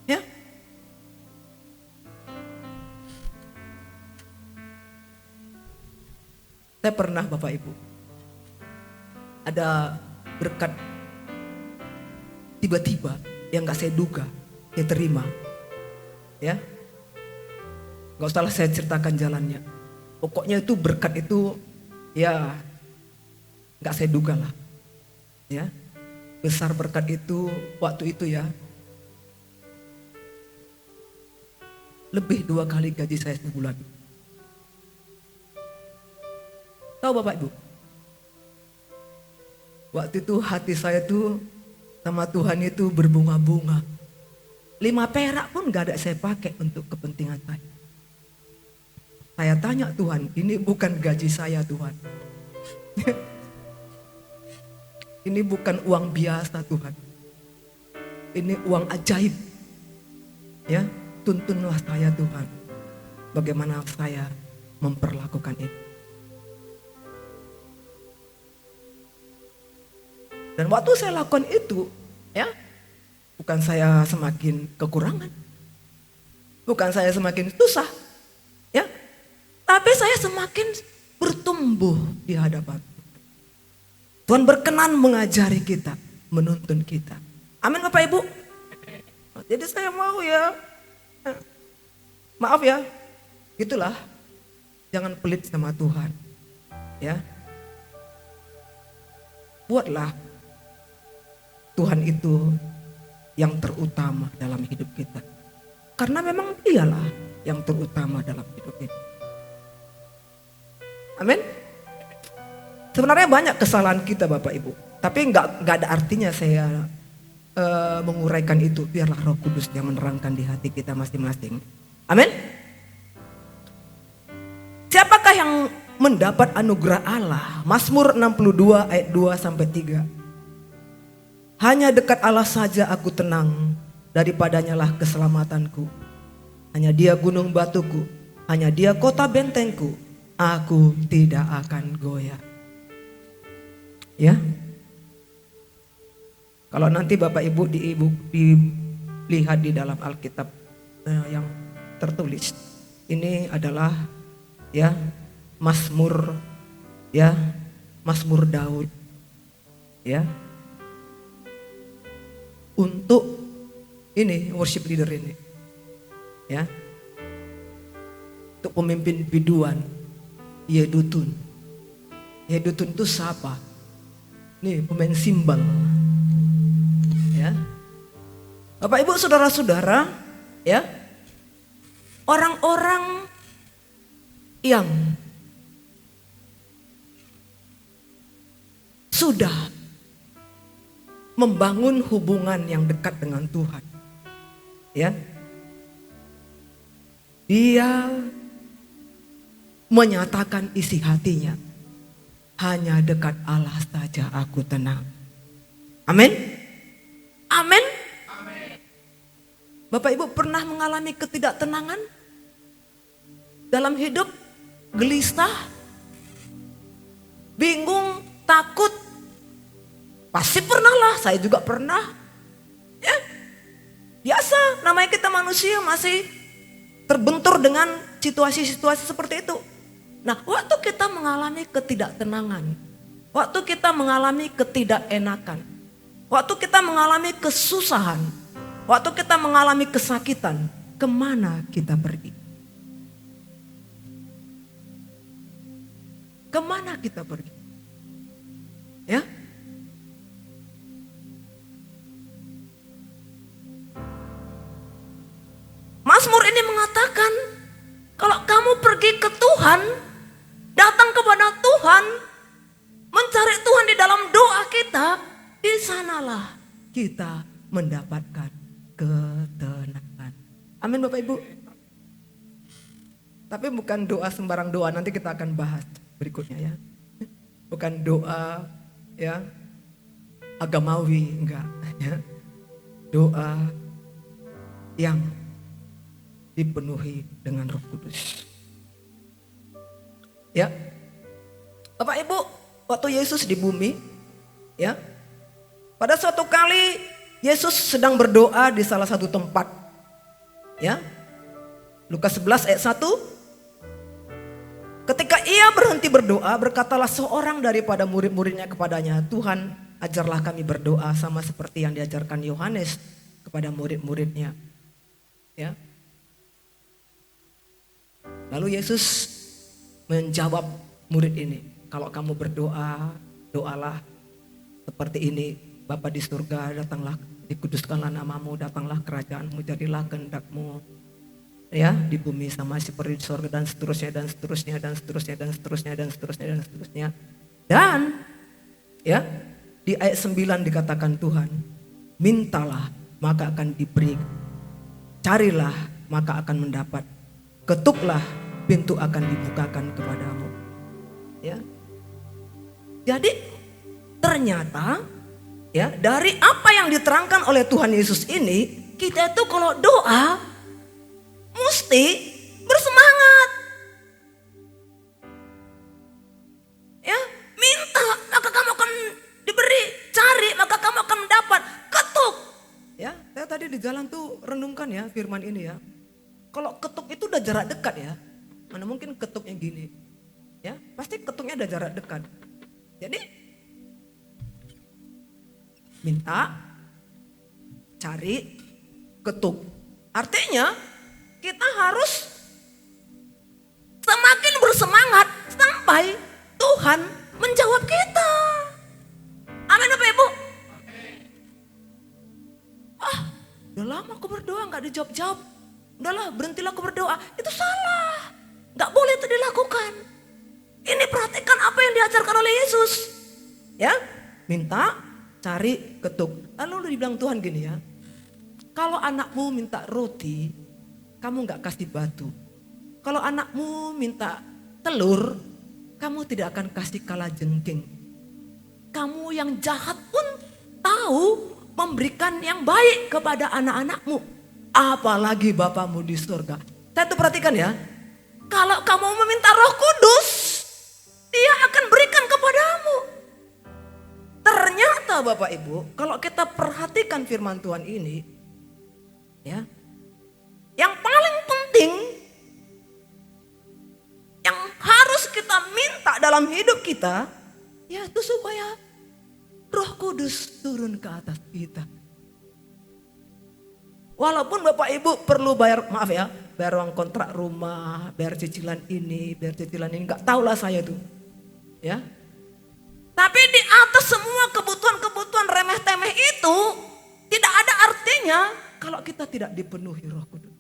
Ya. Saya pernah Bapak Ibu, ada berkat tiba-tiba yang gak saya duga, saya terima. Ya, gak usahlah saya ceritakan jalannya. Pokoknya itu berkat itu ya gak saya duga lah. Ya, besar berkat itu waktu itu ya. Lebih 2 kali gaji saya sebulan. Tahu Bapak Ibu? Waktu itu hati saya tuh sama Tuhan itu berbunga-bunga. 5 perak pun gak ada saya pakai untuk kepentingan saya. Saya tanya Tuhan, ini bukan gaji saya Tuhan. Ini bukan uang biasa Tuhan. Ini uang ajaib. Ya, tuntunlah saya Tuhan. Bagaimana saya memperlakukan itu. Dan waktu saya lakukan itu, ya, bukan saya semakin kekurangan, bukan saya semakin susah, ya, tapi saya semakin bertumbuh di hadapan Tuhan. Berkenan mengajari kita, menuntun kita. Amin Bapak Ibu. Jadi saya mau ya, maaf ya, gitulah, jangan pelit sama Tuhan, ya, buatlah Tuhan itu yang terutama dalam hidup kita. Karena memang dialah yang terutama dalam hidup kita. Amin. Sebenarnya banyak kesalahan kita Bapak Ibu. Tapi nggak ada artinya saya menguraikan itu. Biarlah Roh Kudus yang menerangkan di hati kita masing-masing. Amin. Siapakah yang mendapat anugerah Allah? Mazmur 62 ayat 2 sampai 3. Hanya dekat Allah saja aku tenang, daripadanya lah keselamatanku. Hanya Dia gunung batuku, hanya Dia kota bentengku, aku tidak akan goyah. Ya, kalau nanti Bapak Ibu dilihat di dalam Alkitab yang tertulis, ini adalah ya Mazmur, ya Mazmur Daud, ya. Untuk ini worship leader ini, ya, untuk pemimpin biduan Yedutun. Yedutun itu siapa? Nih pemain simbal, ya. Bapak Ibu saudara-saudara, ya, orang-orang yang sudah membangun hubungan yang dekat dengan Tuhan, ya, dia menyatakan isi hatinya, hanya dekat Allah saja aku tenang. Amin. Amin. Bapak Ibu pernah mengalami ketidaktenangan dalam hidup, gelisah, bingung, takut? Pasti pernah lah, saya juga pernah. Ya, biasa, namanya kita manusia masih terbentur dengan situasi-situasi seperti itu. Nah, waktu kita mengalami ketidaktenangan, waktu kita mengalami ketidakenakan, waktu kita mengalami kesusahan, waktu kita mengalami kesakitan, kemana kita pergi? Kemana kita pergi? Ya? Mazmur ini mengatakan, kalau kamu pergi ke Tuhan, datang kepada Tuhan, mencari Tuhan di dalam doa kita, di sanalah kita mendapatkan ketenangan. Amin Bapak Ibu. Tapi bukan doa sembarang doa, nanti kita akan bahas berikutnya ya. Bukan doa ya agamawi, enggak ya. Doa yang dipenuhi dengan Roh Kudus. Ya. Bapak Ibu, waktu Yesus di bumi ya. Pada suatu kali Yesus sedang berdoa di salah satu tempat. Ya. Lukas 11 ayat 1. Ketika ia berhenti berdoa, berkatalah seorang daripada murid-muridnya kepadanya, Tuhan, ajarlah kami berdoa sama seperti yang diajarkan Yohanes kepada murid-muridnya. Ya. Lalu Yesus menjawab murid ini, kalau kamu berdoa, doalah seperti ini, Bapa di surga, datanglah, dikuduskanlah namamu, datanglah kerajaanmu, jadilah kehendakmu. Ya, di bumi sama seperti di surga, dan seterusnya dan seterusnya dan seterusnya dan seterusnya dan seterusnya dan seterusnya. Dan ya, di ayat 9 dikatakan Tuhan, mintalah maka akan diberi, carilah maka akan mendapat, ketuklah pintu akan dibukakan kepadamu. Ya. Jadi ternyata ya, dari apa yang diterangkan oleh Tuhan Yesus ini, kita itu kalau doa mesti bersemangat. Ya, minta maka kamu akan diberi, cari maka kamu akan mendapat, ketuk. Ya, saya tadi di jalan tuh renungkan ya firman ini ya. Kalau ketuk itu udah jarak dekat ya. Mana mungkin ketuknya gini. Ya, pasti ketuknya ada jarak dekat. Jadi minta, cari, ketuk. Artinya kita harus semakin bersemangat sampai Tuhan menjawab kita. Amin Bapak Ibu. Udah lama aku berdoa gak dijawab-jawab. Udahlah, berhentilah aku berdoa. Itu salah. Gak boleh itu dilakukan. Ini perhatikan apa yang diajarkan oleh Yesus. Ya, minta, cari, ketuk. Lalu dibilang Tuhan gini ya. Kalau anakmu minta roti, kamu gak kasih batu. Kalau anakmu minta telur, kamu tidak akan kasih kalajengking. Kamu yang jahat pun tahu memberikan yang baik kepada anak-anakmu. Apalagi Bapamu di surga. Saya tuh perhatikan ya. Kalau kamu meminta Roh Kudus, Dia akan berikan kepadamu. Ternyata Bapak Ibu, kalau kita perhatikan firman Tuhan ini, ya, yang paling penting, yang harus kita minta dalam hidup kita, yaitu supaya Roh Kudus turun ke atas kita. Walaupun Bapak Ibu perlu bayar, maaf ya, bayar uang kontrak rumah, bayar cicilan ini, nggak tahulah saya tuh, ya. Tapi di atas semua kebutuhan-kebutuhan remeh-temeh itu, tidak ada artinya kalau kita tidak dipenuhi Roh Kudus.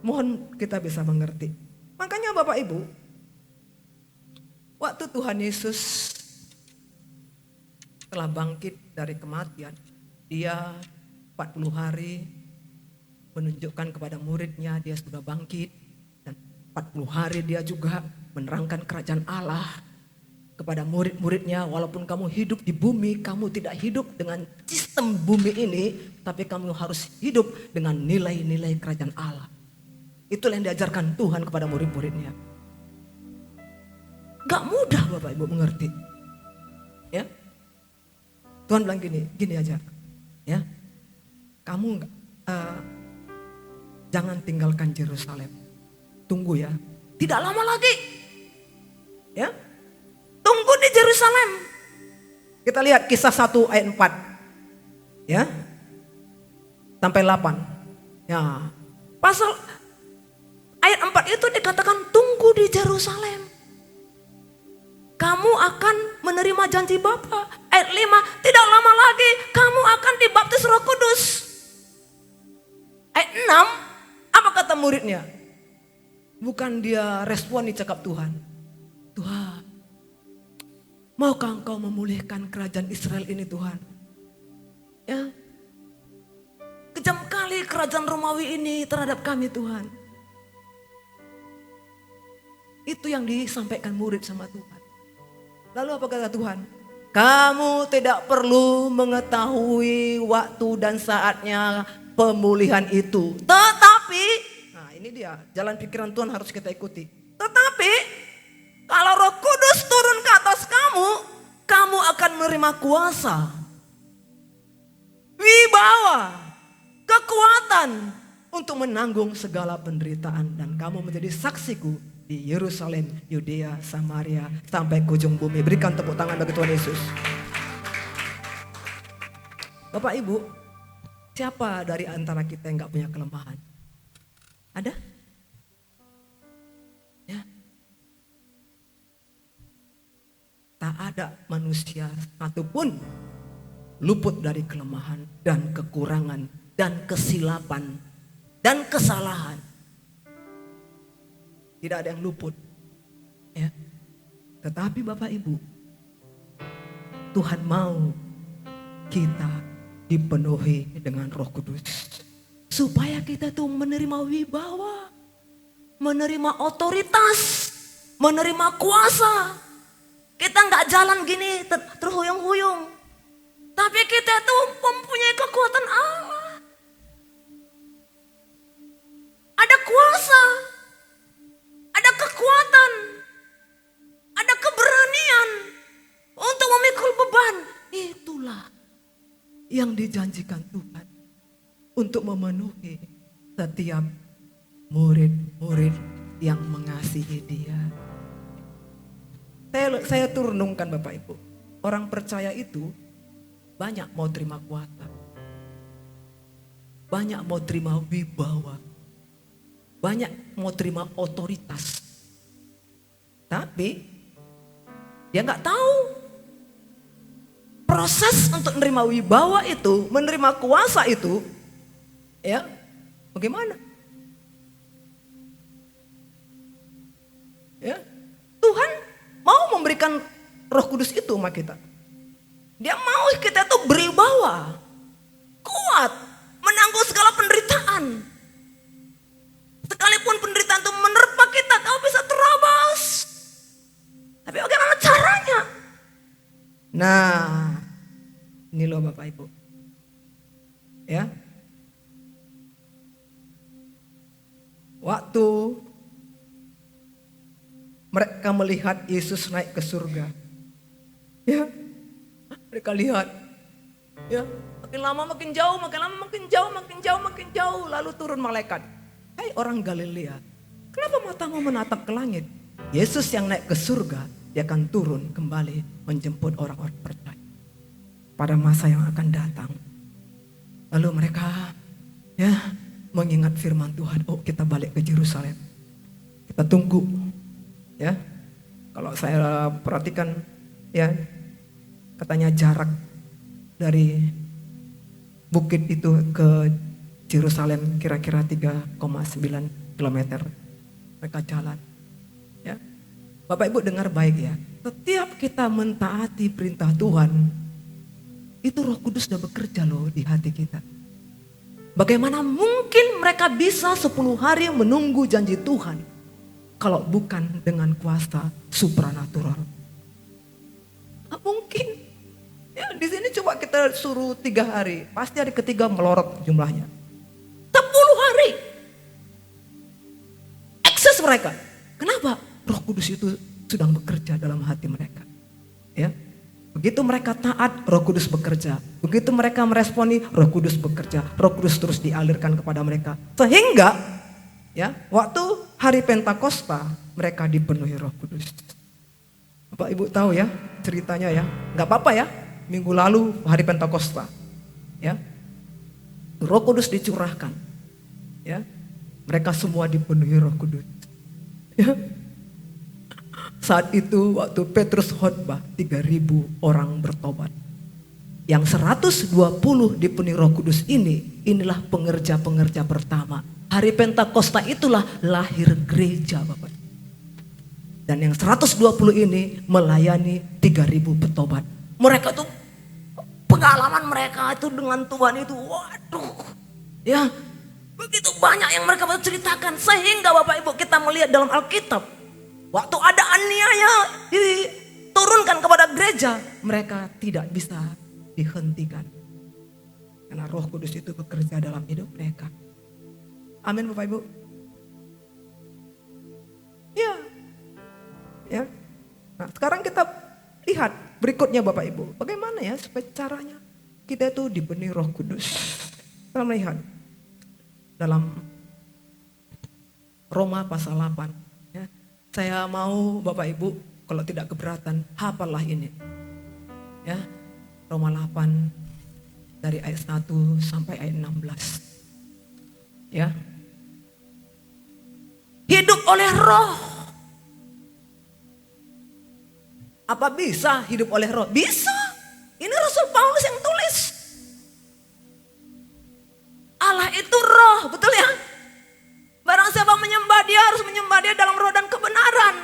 Mohon kita bisa mengerti. Makanya Bapak Ibu, waktu Tuhan Yesus telah bangkit dari kematian, Dia 40 hari menunjukkan kepada muridnya Dia sudah bangkit. Dan 40 hari Dia juga menerangkan kerajaan Allah kepada murid-muridnya. Walaupun kamu hidup di bumi, kamu tidak hidup dengan sistem bumi ini, tapi kamu harus hidup dengan nilai-nilai kerajaan Allah. Itulah yang diajarkan Tuhan kepada murid-muridnya. Gak mudah Bapak Ibu mengerti. Ya, Tuhan bilang gini aja. Ya, kamu jangan tinggalkan Yerusalem. Tunggu ya, tidak lama lagi. Ya, tunggu di Yerusalem. Kita lihat Kisah 1 ayat 4. Ya, sampai 8. Ya, pasal ayat 4 itu dikatakan tunggu di Yerusalem. Kamu akan menerima janji Bapa. Ayat 5, tidak lama lagi kamu akan dibaptis Roh Kudus. Ayat 6, apa kata muridnya? Bukan dia respon dicakap Tuhan. Tuhan, maukah engkau memulihkan kerajaan Israel ini Tuhan? Ya, kejam kali kerajaan Romawi ini terhadap kami Tuhan. Itu yang disampaikan murid sama Tuhan. Lalu apa kata Tuhan? Kamu tidak perlu mengetahui waktu dan saatnya pemulihan itu. Tetapi, nah ini dia jalan pikiran Tuhan harus kita ikuti. Tetapi kalau Roh Kudus turun ke atas kamu, kamu akan menerima kuasa, wibawa, kekuatan untuk menanggung segala penderitaan, dan kamu menjadi saksiku di Yerusalem, Yudea, Samaria, sampai ke ujung bumi. Berikan tepuk tangan bagi Tuhan Yesus. Bapak Ibu, siapa dari antara kita yang gak punya kelemahan? Ada? Ya. Tak ada manusia satupun luput dari kelemahan dan kekurangan dan kesilapan dan kesalahan. Tidak ada yang luput. Ya. Tetapi Bapak Ibu, Tuhan mau kita dipenuhi dengan Roh Kudus. Supaya kita tuh menerima wibawa, menerima otoritas, menerima kuasa. Kita nggak jalan gini terhuyung-huyung. Tapi kita tuh mempunyai kekuatan Allah. Ada kuasa. Ada kekuatan. Ada keberanian untuk memikul beban. Itulah yang dijanjikan Tuhan untuk memenuhi setiap murid-murid yang mengasihi Dia. Saya renungkan Bapak Ibu, orang percaya itu banyak mau terima kuasa, banyak mau terima wibawa, banyak mau terima otoritas. Tapi dia nggak tahu proses untuk menerima wibawa itu, menerima kuasa itu, ya bagaimana? Ya, Tuhan mau memberikan Roh Kudus itu sama kita. Dia mau kita tuh berwibawa, kuat, menanggung segala penderitaan. Sekalipun penderitaan itu menerpa kita, kau bisa terabas. Tapi bagaimana caranya? Nah, ini loh Bapak Ibu. Ya. Waktu mereka melihat Yesus naik ke surga. Ya. Mereka lihat. Ya, makin lama makin jauh, makin lama makin jauh, makin jauh, makin jauh. Lalu turun malaikat. Hai orang Galilea, kenapa matamu menatap ke langit? Yesus yang naik ke surga, dia akan turun kembali menjemput orang-orang percaya pada masa yang akan datang. Lalu mereka ya mengingat firman Tuhan, oh kita balik ke Yerusalem. Kita tunggu. Ya, kalau saya perhatikan ya, katanya jarak dari bukit itu ke Yerusalem kira-kira 3,9 km. Mereka jalan. Ya, Bapak Ibu dengar baik ya. Setiap kita mentaati perintah Tuhan, itu Roh Kudus sudah bekerja loh di hati kita. Bagaimana mungkin mereka bisa 10 hari menunggu janji Tuhan kalau bukan dengan kuasa supranatural? Gak mungkin. Ya, di sini coba kita suruh 3 hari, pasti hari ketiga melorot jumlahnya. 10 hari. Akses mereka. Kenapa? Roh Kudus itu sedang bekerja dalam hati mereka. Ya. Begitu mereka taat, Roh Kudus bekerja. Begitu mereka meresponi, Roh Kudus bekerja. Roh Kudus terus dialirkan kepada mereka. Sehingga ya, waktu hari Pentakosta mereka dipenuhi Roh Kudus. Bapak Ibu tahu ya ceritanya ya. Gak apa-apa ya. Minggu lalu hari Pentakosta. Ya. Roh Kudus dicurahkan. Ya. Mereka semua dipenuhi Roh Kudus. Ya. Saat itu waktu Petrus khotbah 3.000 orang bertobat. Yang 120 dipenuhi Roh Kudus inilah pengerja-pengerja pertama. Hari Pentakosta itulah lahir gereja Bapak. Dan yang 120 ini melayani 3.000 petobat. Mereka tuh pengalaman mereka itu dengan Tuhan itu waduh. Ya, Begitu banyak yang mereka ceritakan. Sehingga Bapak Ibu kita melihat dalam Alkitab. Waktu ada aniaya diturunkan kepada gereja. Mereka tidak bisa dihentikan. Karena Roh Kudus itu bekerja dalam hidup mereka. Amin Bapak Ibu. Ya. Ya. Nah, sekarang kita lihat berikutnya Bapak Ibu. Bagaimana ya supaya caranya kita itu dibenih Roh Kudus. Kita melihat dalam Roma pasal 8. Ya. Saya mau Bapak Ibu kalau tidak keberatan hafalah ini. Ya. Roma 8 dari ayat 1 sampai ayat 16. Ya. Hidup oleh Roh. Apa bisa hidup oleh Roh? Bisa. Ini Rasul Paulus yang tulis. Allah itu Roh, betul ya? Barang siapa menyembah Dia harus menyembah Dia dalam roh dan kebenaran.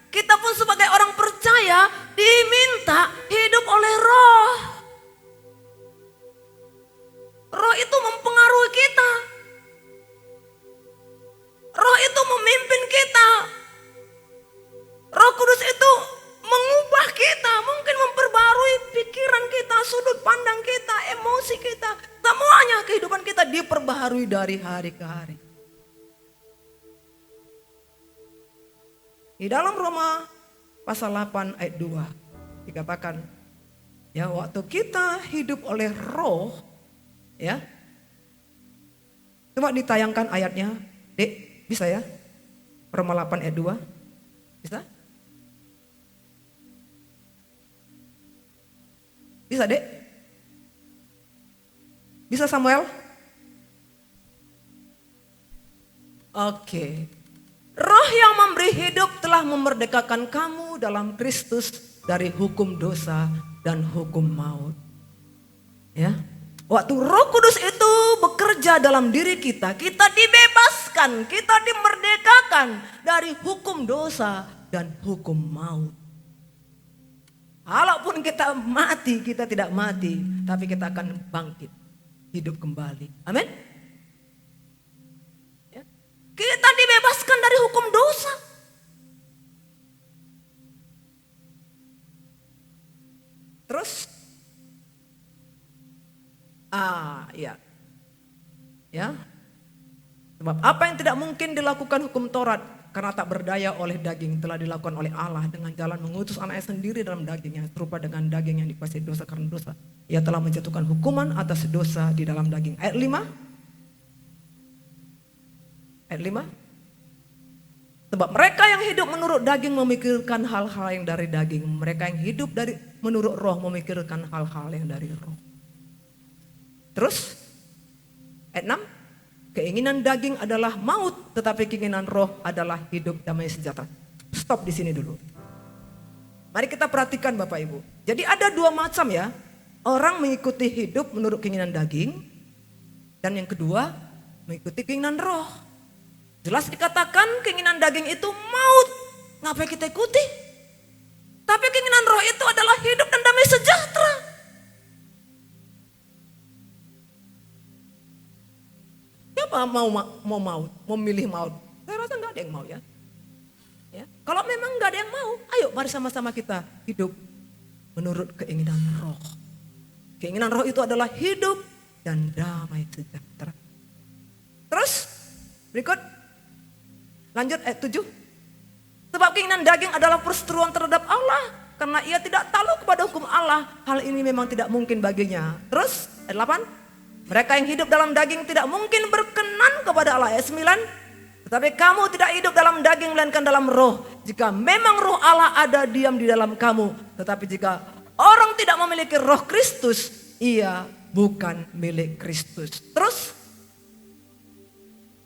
Kita pun sebagai orang percaya diminta hidup oleh Roh. Roh itu mempengaruhi kita. Roh itu memimpin kita. Roh Kudus itu mengubah kita, mungkin memperbarui pikiran kita, sudut pandang kita, emosi kita. Semuanya kehidupan kita diperbaharui dari hari ke hari. Di dalam Roma pasal 8 ayat 2 dikatakan, ya waktu kita hidup oleh Roh, ya. Coba ditayangkan ayatnya, Dek, bisa ya? Roma 8 ayat 2, bisa? Bisa Dek? Bisa Samuel? Oke. Roh yang memberi hidup telah memerdekakan kamu dalam Kristus dari hukum dosa dan hukum maut. Ya. Waktu Roh Kudus itu bekerja dalam diri kita, kita dibebaskan, kita dimerdekakan dari hukum dosa dan hukum maut. Walaupun kita mati, kita tidak mati, tapi kita akan bangkit, hidup kembali. Amin. Ya. Kita dibebaskan dari hukum dosa. Terus, ya. Sebab apa yang tidak mungkin dilakukan hukum Taurat karena tak berdaya oleh daging telah dilakukan oleh Allah dengan jalan mengutus anaknya sendiri dalam dagingnya serupa dengan daging yang dikuasai dosa karena dosa. Ia telah menjatuhkan hukuman atas dosa di dalam daging. Ayat 5. Ayat 5. Sebab mereka yang hidup menurut daging memikirkan hal-hal yang dari daging. Mereka yang hidup menurut roh memikirkan hal-hal yang dari roh. Terus ayat 6. Keinginan daging adalah maut, tetapi keinginan roh adalah hidup damai sejahtera. Stop di sini dulu. Mari kita perhatikan Bapak Ibu. Jadi ada dua macam ya. Orang mengikuti hidup menurut keinginan daging. Dan yang kedua mengikuti keinginan roh. Jelas dikatakan keinginan daging itu maut. Ngapain kita ikuti? Tapi keinginan roh itu adalah hidup dan damai sejahtera. Siapa mau maut, mau milih maut? Saya rasa nggak ada yang mau ya. Kalau memang nggak ada yang mau, ayo mari sama-sama kita hidup menurut keinginan roh. Keinginan roh itu adalah hidup dan damai sejahtera. Terus berikut, lanjut ayat 7. Sebab keinginan daging adalah perseteruan terhadap Allah, karena ia tidak takluk kepada hukum Allah. Hal ini memang tidak mungkin baginya. Terus ayat 8. Mereka yang hidup dalam daging tidak mungkin berkenan kepada Allah. Ayat 9. Tetapi kamu tidak hidup dalam daging melainkan dalam roh. Jika memang roh Allah ada diam di dalam kamu. Tetapi jika orang tidak memiliki roh Kristus, ia bukan milik Kristus. Terus.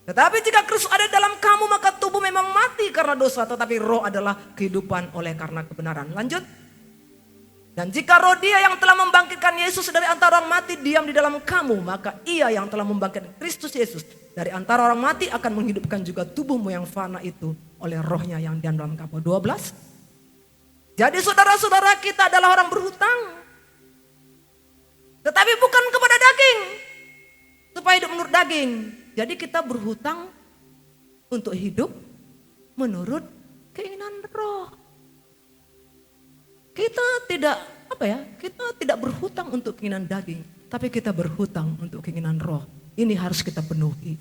Tetapi jika Kristus ada dalam kamu, maka tubuh memang mati karena dosa. Tetapi roh adalah kehidupan oleh karena kebenaran. Lanjut. Dan jika roh Dia yang telah membangkitkan Yesus dari antara orang mati diam di dalam kamu, maka Ia yang telah membangkitkan Kristus Yesus dari antara orang mati akan menghidupkan juga tubuhmu yang fana itu oleh rohnya yang di dalam kamu. 12. Jadi saudara-saudara kita adalah orang berhutang. Tetapi bukan kepada daging. Supaya hidup menurut daging. Jadi kita berhutang untuk hidup menurut keinginan roh. Kita tidak berhutang untuk keinginan daging, tapi kita berhutang untuk keinginan roh. Ini harus kita penuhi.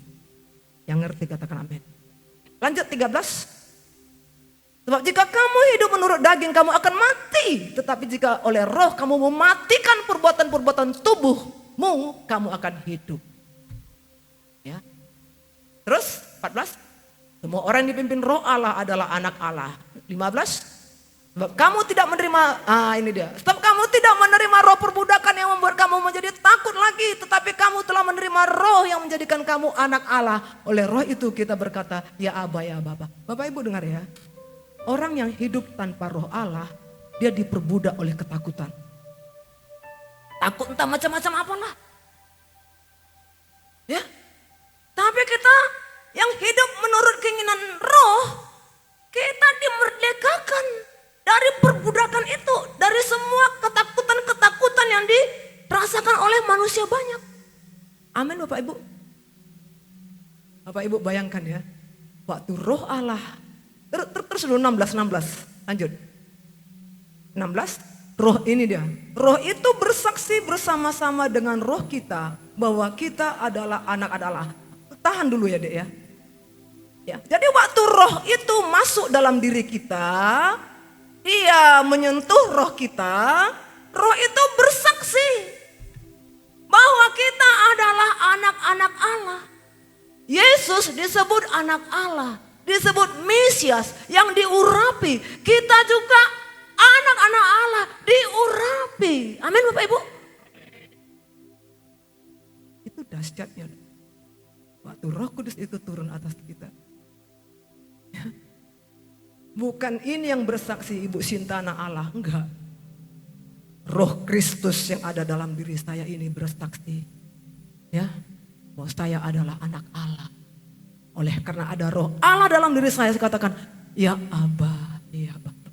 Yang ngerti katakan amin. Lanjut 13. Sebab jika kamu hidup menurut daging, kamu akan mati. Tetapi jika oleh roh kamu mematikan perbuatan-perbuatan tubuhmu, kamu akan hidup. Ya. Terus 14. Semua orang yang dipimpin roh Allah adalah anak Allah. 15. Sebab kamu tidak menerima, ini dia. Sebab kamu tidak menerima roh perbudakan yang membuat kamu menjadi takut lagi. Tetapi kamu telah menerima roh yang menjadikan kamu anak Allah. Oleh roh itu kita berkata, ya Aba, ya Bapa. Bapak Ibu dengar ya. Orang yang hidup tanpa roh Allah, dia diperbudak oleh ketakutan. Takut entah macam-macam apalah. Ya. Tapi kita yang hidup menurut keinginan roh, kita dimerdekakan dari perbudakan itu, dari semua ketakutan-ketakutan yang dirasakan oleh manusia banyak. Amin Bapak Ibu. Bapak Ibu bayangkan ya, waktu roh Allah, terus dulu 16, lanjut. 16, roh ini dia. Roh itu bersaksi bersama-sama dengan roh kita bahwa kita adalah anak Allah. Tahan dulu ya Dek ya. Ya, jadi waktu roh itu masuk dalam diri kita, dia menyentuh roh kita, roh itu bersaksi bahwa kita adalah anak-anak Allah. Yesus disebut anak Allah, disebut Mesias yang diurapi. Kita juga anak-anak Allah diurapi. Amin Bapak Ibu. Itu dahsyatnya. Waktu Roh Kudus itu turun atas kita. Bukan ini yang bersaksi Ibu Sinta anak Allah, enggak. Roh Kristus yang ada dalam diri saya ini bersaksi. Ya, bahwa saya adalah anak Allah. Oleh karena ada roh Allah dalam diri saya katakan, ya Aba, ya Bapa.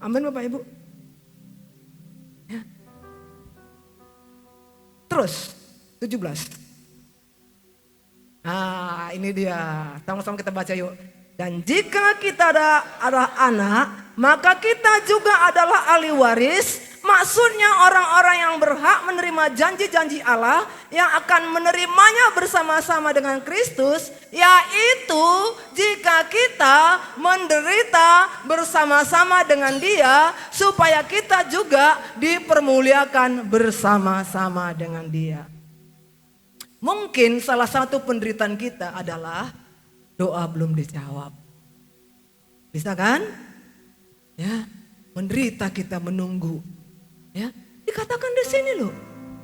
Amin Bapak Ibu. Ya. Terus 17. Nah ini dia, sama-sama kita baca yuk. Dan jika kita adalah anak, maka kita juga adalah ahli waris. Maksudnya orang-orang yang berhak menerima janji-janji Allah yang akan menerimanya bersama-sama dengan Kristus. Yaitu jika kita menderita bersama-sama dengan Dia, supaya kita juga dipermuliakan bersama-sama dengan Dia. Mungkin salah satu penderitaan kita adalah doa belum dijawab. Bisa kan? Ya, menderita kita menunggu. Ya, dikatakan di sini loh,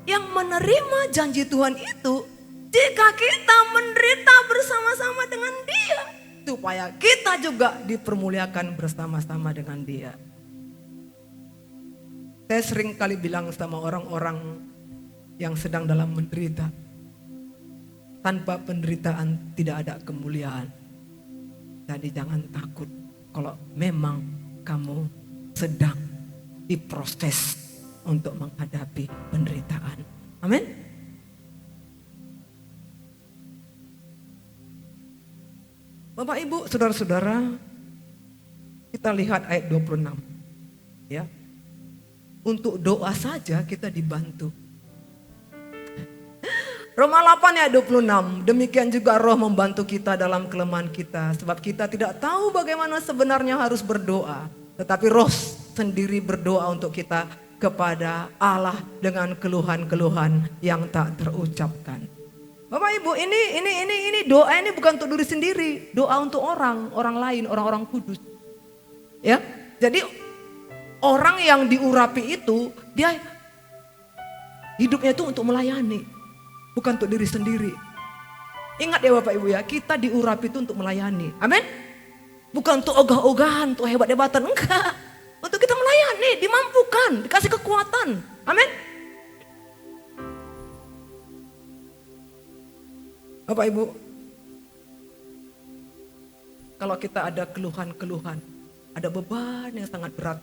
yang menerima janji Tuhan itu jika kita menderita bersama-sama dengan Dia, supaya kita juga dipermuliakan bersama-sama dengan Dia. Saya sering kali bilang sama orang-orang yang sedang dalam menderita, tanpa penderitaan tidak ada kemuliaan. Jadi jangan takut kalau memang kamu sedang diproses untuk menghadapi penderitaan. Amin. Bapak Ibu, saudara-saudara, kita lihat ayat 26. Ya. Untuk doa saja kita dibantu. Roma 8 ayat 26, demikian juga roh membantu kita dalam kelemahan kita. Sebab kita tidak tahu bagaimana sebenarnya harus berdoa. Tetapi roh sendiri berdoa untuk kita kepada Allah dengan keluhan-keluhan yang tak terucapkan. Bapak Ibu, ini doa ini bukan untuk diri sendiri. Doa untuk orang lain, orang-orang kudus. Ya, jadi orang yang diurapi itu, dia hidupnya itu untuk melayani. Bukan untuk diri sendiri. Ingat ya Bapak Ibu ya, kita diurapi itu untuk melayani. Amin. Bukan untuk ogah-ogahan, untuk hebat-hebatan. Enggak. Untuk kita melayani, dimampukan, dikasih kekuatan. Amin. Bapak Ibu, kalau kita ada keluhan-keluhan, ada beban yang sangat berat,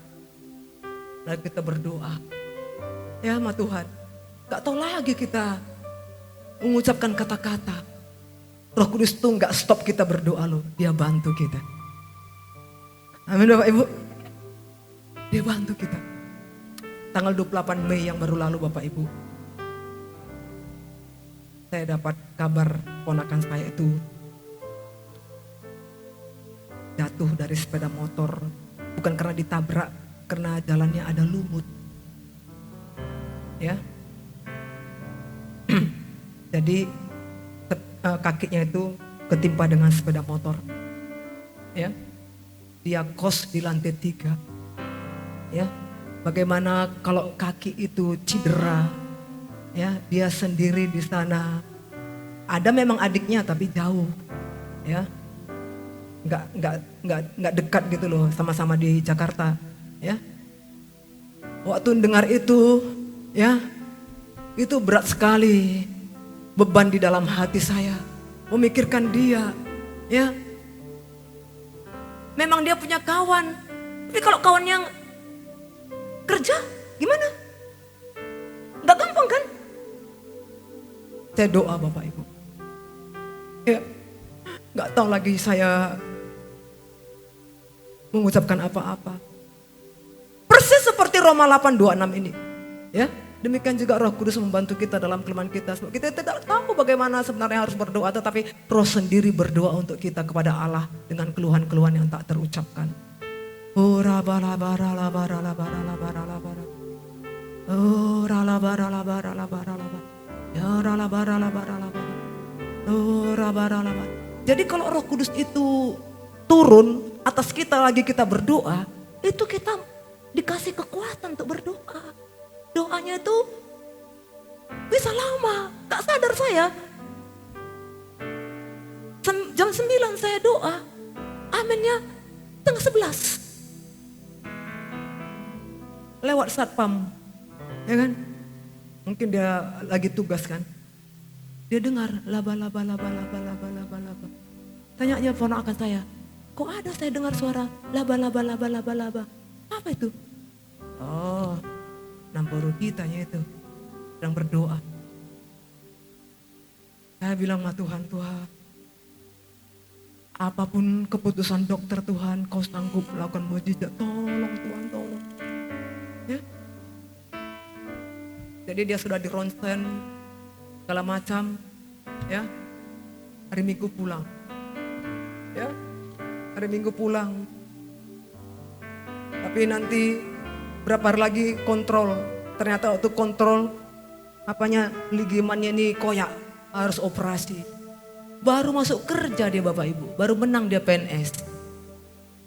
lalu kita berdoa. Ya sama Tuhan, Gak tahu lagi kita mengucapkan kata-kata. Roh Kudus tuh gak stop kita berdoa loh. Dia bantu kita. Amin Bapak Ibu. Dia bantu kita. Tanggal 28 Mei yang baru lalu Bapak Ibu. Saya dapat kabar ponakan saya itu jatuh dari sepeda motor. Bukan karena ditabrak, karena jalannya ada lumut. Ya. Jadi kakinya itu ketimpa dengan sepeda motor. Ya. Dia kos di lantai 3. Ya. Bagaimana kalau kaki itu cedera? Ya, dia sendiri di sana. Ada memang adiknya tapi jauh. Ya. Nggak dekat gitu loh, sama-sama di Jakarta. Ya. Waktu dengar itu, ya, itu berat sekali. Beban di dalam hati saya, memikirkan dia, ya. Memang dia punya kawan, tapi kalau kawannya kerja, gimana? Gak gampang kan? Saya doa Bapak Ibu. Ya, gak tahu lagi saya mengucapkan apa-apa. Persis seperti Roma 8:26 ini, ya. Demikian juga Roh Kudus membantu kita dalam kelemahan kita. Kita tidak tahu bagaimana sebenarnya harus berdoa, tetapi Roh sendiri berdoa untuk kita kepada Allah dengan keluhan-keluhan yang tak terucapkan. Oh rabalabara labara labara labara labara. Oh ralabara labara labara labara. Ya ralabara labara labara. Oh rabara labara. Jadi kalau Roh Kudus itu turun atas kita lagi kita berdoa, itu kita dikasih kekuatan untuk berdoa. Doanya itu bisa lama, gak sadar saya. Jam 9 saya doa, aminnya 10:30. Lewat satpam, ya kan? Mungkin dia lagi tugas kan. Dia dengar laba-laba, laba-laba, laba-laba, laba. Tanya aja ponakan saya, kok ada saya dengar suara laba-laba, laba-laba, laba. Apa itu? Oh, Namporo kitanya itu sedang berdoa. Saya bilang sama Tuhan, Tuhan, apapun keputusan dokter Tuhan, kau sanggup melakukan mujizat. Tolong Tuhan, tolong. Ya. Jadi dia sudah di ronsen segala macam, ya. Hari Minggu pulang, ya. Hari Minggu pulang. Tapi nanti berapa hari lagi kontrol, ternyata waktu kontrol ligamannya ini koyak, harus operasi. Baru masuk kerja dia Bapak Ibu, baru menang dia PNS.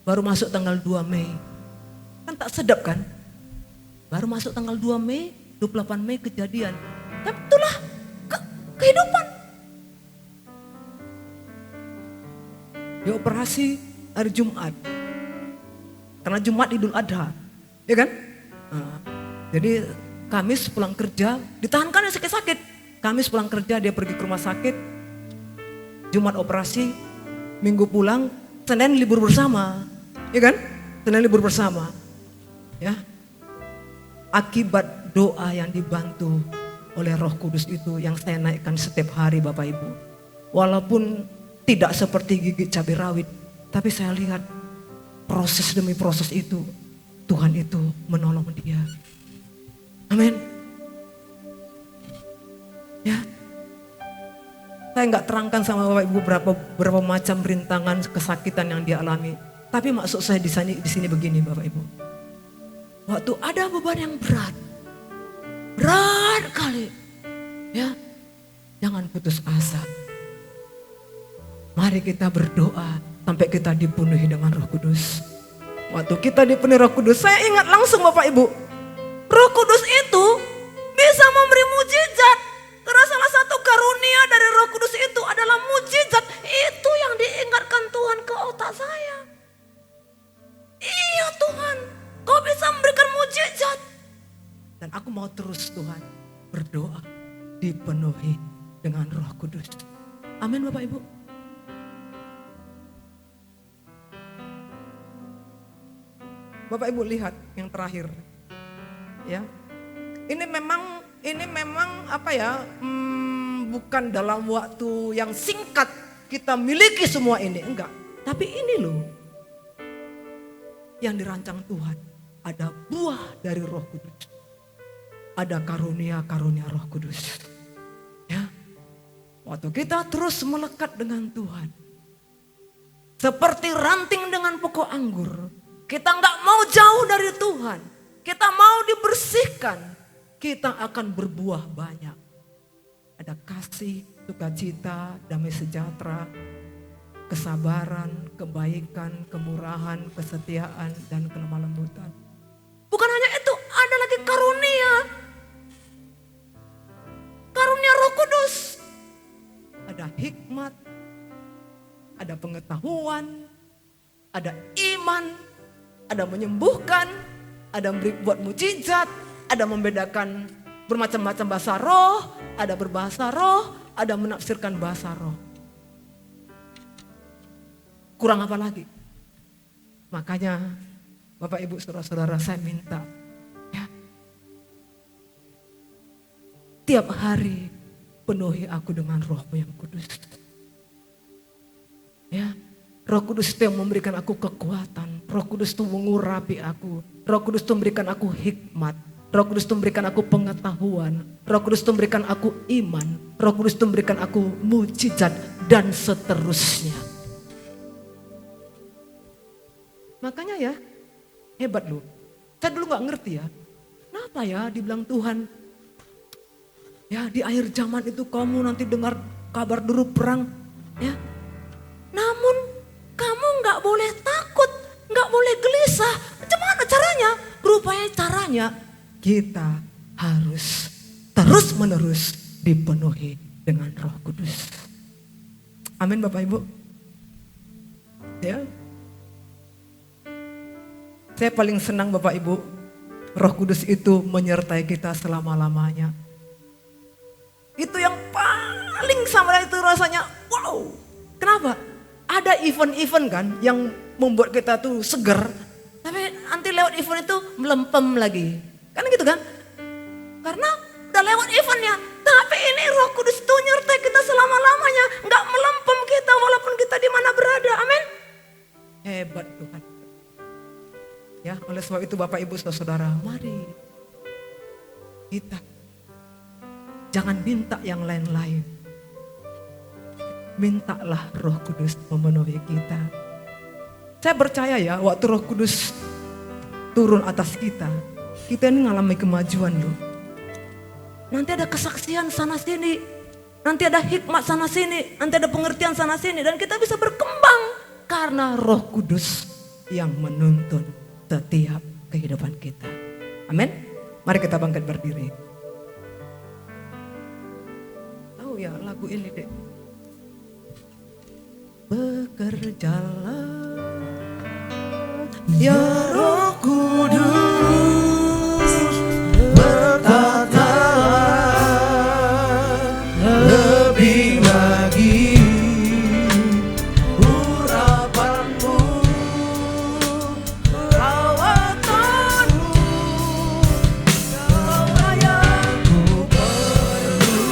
Baru masuk tanggal 2 Mei. Kan tak sedap kan? Baru masuk tanggal 2 Mei, 28 Mei kejadian. Tapi itulah kehidupan. Dia operasi hari Jumat. Karena Jumat Idul Adha, ya kan? Nah, jadi Kamis pulang kerja, ditahankan yang sakit-sakit. Kamis pulang kerja dia pergi ke rumah sakit. Jumat operasi, Minggu pulang, Senin libur bersama. Ya kan? Senin libur bersama. Ya. Akibat doa yang dibantu oleh Roh Kudus itu yang saya naikkan setiap hari Bapak Ibu. Walaupun tidak seperti gigit cabai rawit, tapi saya lihat proses demi proses itu Tuhan itu menolong dia. Amin. Ya. Saya nggak terangkan sama Bapak Ibu berapa macam rintangan kesakitan yang dia alami. Tapi maksud saya di sini begini Bapak Ibu. Waktu ada beban yang berat kali, ya, jangan putus asa. Mari kita berdoa sampai kita dipenuhi dengan Roh Kudus. Waktu kita dipenuhi Roh Kudus, saya ingat langsung Bapak Ibu, Roh Kudus itu bisa memberi mujizat. Karena salah satu karunia dari Roh Kudus itu adalah mujizat. Itu yang diingatkan Tuhan ke otak saya. Iya Tuhan, kau bisa memberikan mujizat. Dan aku mau terus Tuhan berdoa dipenuhi dengan Roh Kudus. Amin Bapak Ibu. Bapak Ibu lihat yang terakhir. Ya. Ini memang ini memang bukan dalam waktu yang singkat kita miliki semua ini, enggak. Tapi ini loh yang dirancang Tuhan. Ada buah dari Roh Kudus. Ada karunia-karunia Roh Kudus. Ya. Waktu kita terus melekat dengan Tuhan. Seperti ranting dengan pokok anggur. Kita enggak mau jauh dari Tuhan. Kita mau dibersihkan. Kita akan berbuah banyak. Ada kasih, sukacita, damai sejahtera, kesabaran, kebaikan, kemurahan, kesetiaan, dan kelemah lembutan. Bukan hanya itu, ada lagi karunia. Karunia Roh Kudus. Ada hikmat, ada pengetahuan, ada iman, ada menyembuhkan, ada buat mujizat, ada membedakan bermacam-macam bahasa roh, ada berbahasa roh, ada menafsirkan bahasa roh. Kurang apa lagi? Makanya Bapak Ibu Saudara-saudara, saya minta ya, tiap hari penuhi aku dengan Roh-Mu yang kudus. Ya, Roh Kudus itu yang memberikan aku kekuatan. Roh Kudus itu mengurapi aku. Roh Kudus itu memberikan aku hikmat. Roh Kudus itu memberikan aku pengetahuan. Roh Kudus itu memberikan aku iman. Roh Kudus itu memberikan aku mujizat dan seterusnya. Makanya ya, hebat loh. Saya dulu gak ngerti ya. Kenapa ya dibilang Tuhan, ya di akhir zaman itu kamu nanti dengar kabar deru perang. Ya. Namun kamu gak boleh takut, gak boleh gelisah. Gimana caranya? Rupanya caranya kita harus terus menerus dipenuhi dengan Roh Kudus. Amin Bapak Ibu. Ya. Saya paling senang Bapak Ibu, Roh Kudus itu menyertai kita selama-lamanya. Itu yang paling sama itu rasanya, wow. Kenapa? Ada event-event kan yang membuat kita tuh seger. Tapi nanti lewat event itu melempem lagi. Kan gitu kan? Karena udah lewat eventnya. Tapi ini Roh Kudus itu nyertai kita selama-lamanya. Nggak melempem kita walaupun kita di mana berada. Amin. Hebat Tuhan. Ya, oleh sebab itu Bapak Ibu Saudara, mari kita jangan minta yang lain-lain. Mintalah Roh Kudus memenuhi kita. Saya percaya ya, waktu Roh Kudus turun atas kita ini ngalami kemajuan loh. Nanti ada kesaksian sana sini, nanti ada hikmat sana sini, nanti ada pengertian sana sini, dan kita bisa berkembang karena Roh Kudus yang menuntun setiap kehidupan kita. Amin. Mari kita bangkit berdiri. Tahu ya lagu ini deh. Bekerjalah ya Roh Kudus, bertata lebih lagi urapanmu, rawatanmu, kau yang ku perlu,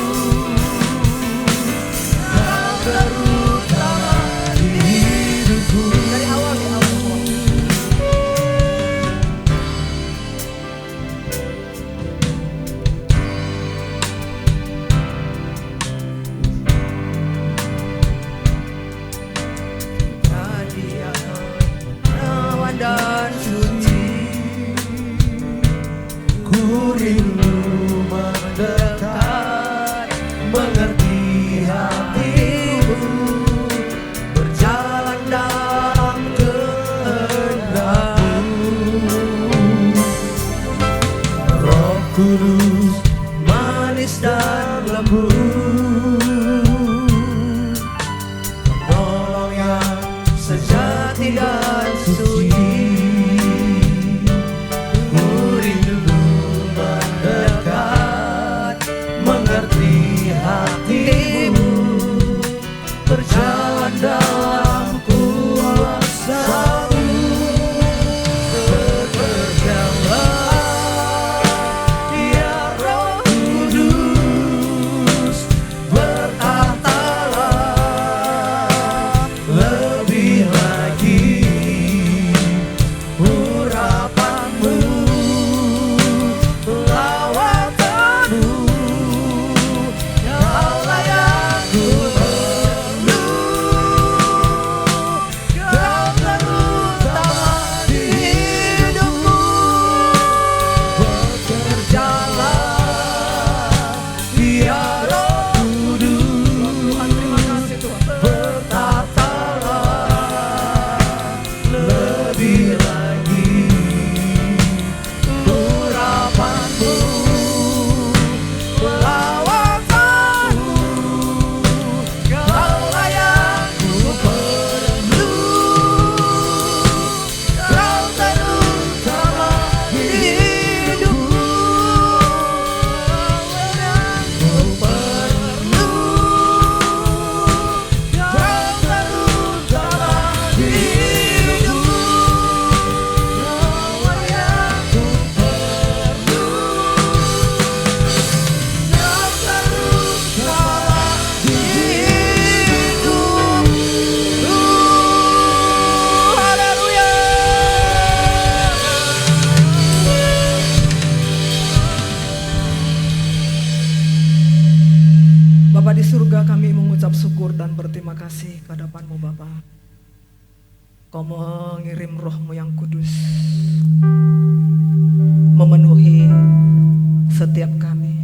kau terutama di hidupku. Dari awal ke awal. Dan suci, ku rindu mendekat, mengerti hatimu, berjalan dalam kehendak-Mu. Roh Kudus manis dan lembut, penolong yang sejati dan suci. Hatimu berjalan dalam kuasa-Mu, berjalan ya Roh Kudus. di surga, kami mengucap syukur dan berterima kasih ke hadapan-Mu Bapa. Kau mengirim Roh-Mu yang kudus memenuhi setiap kami,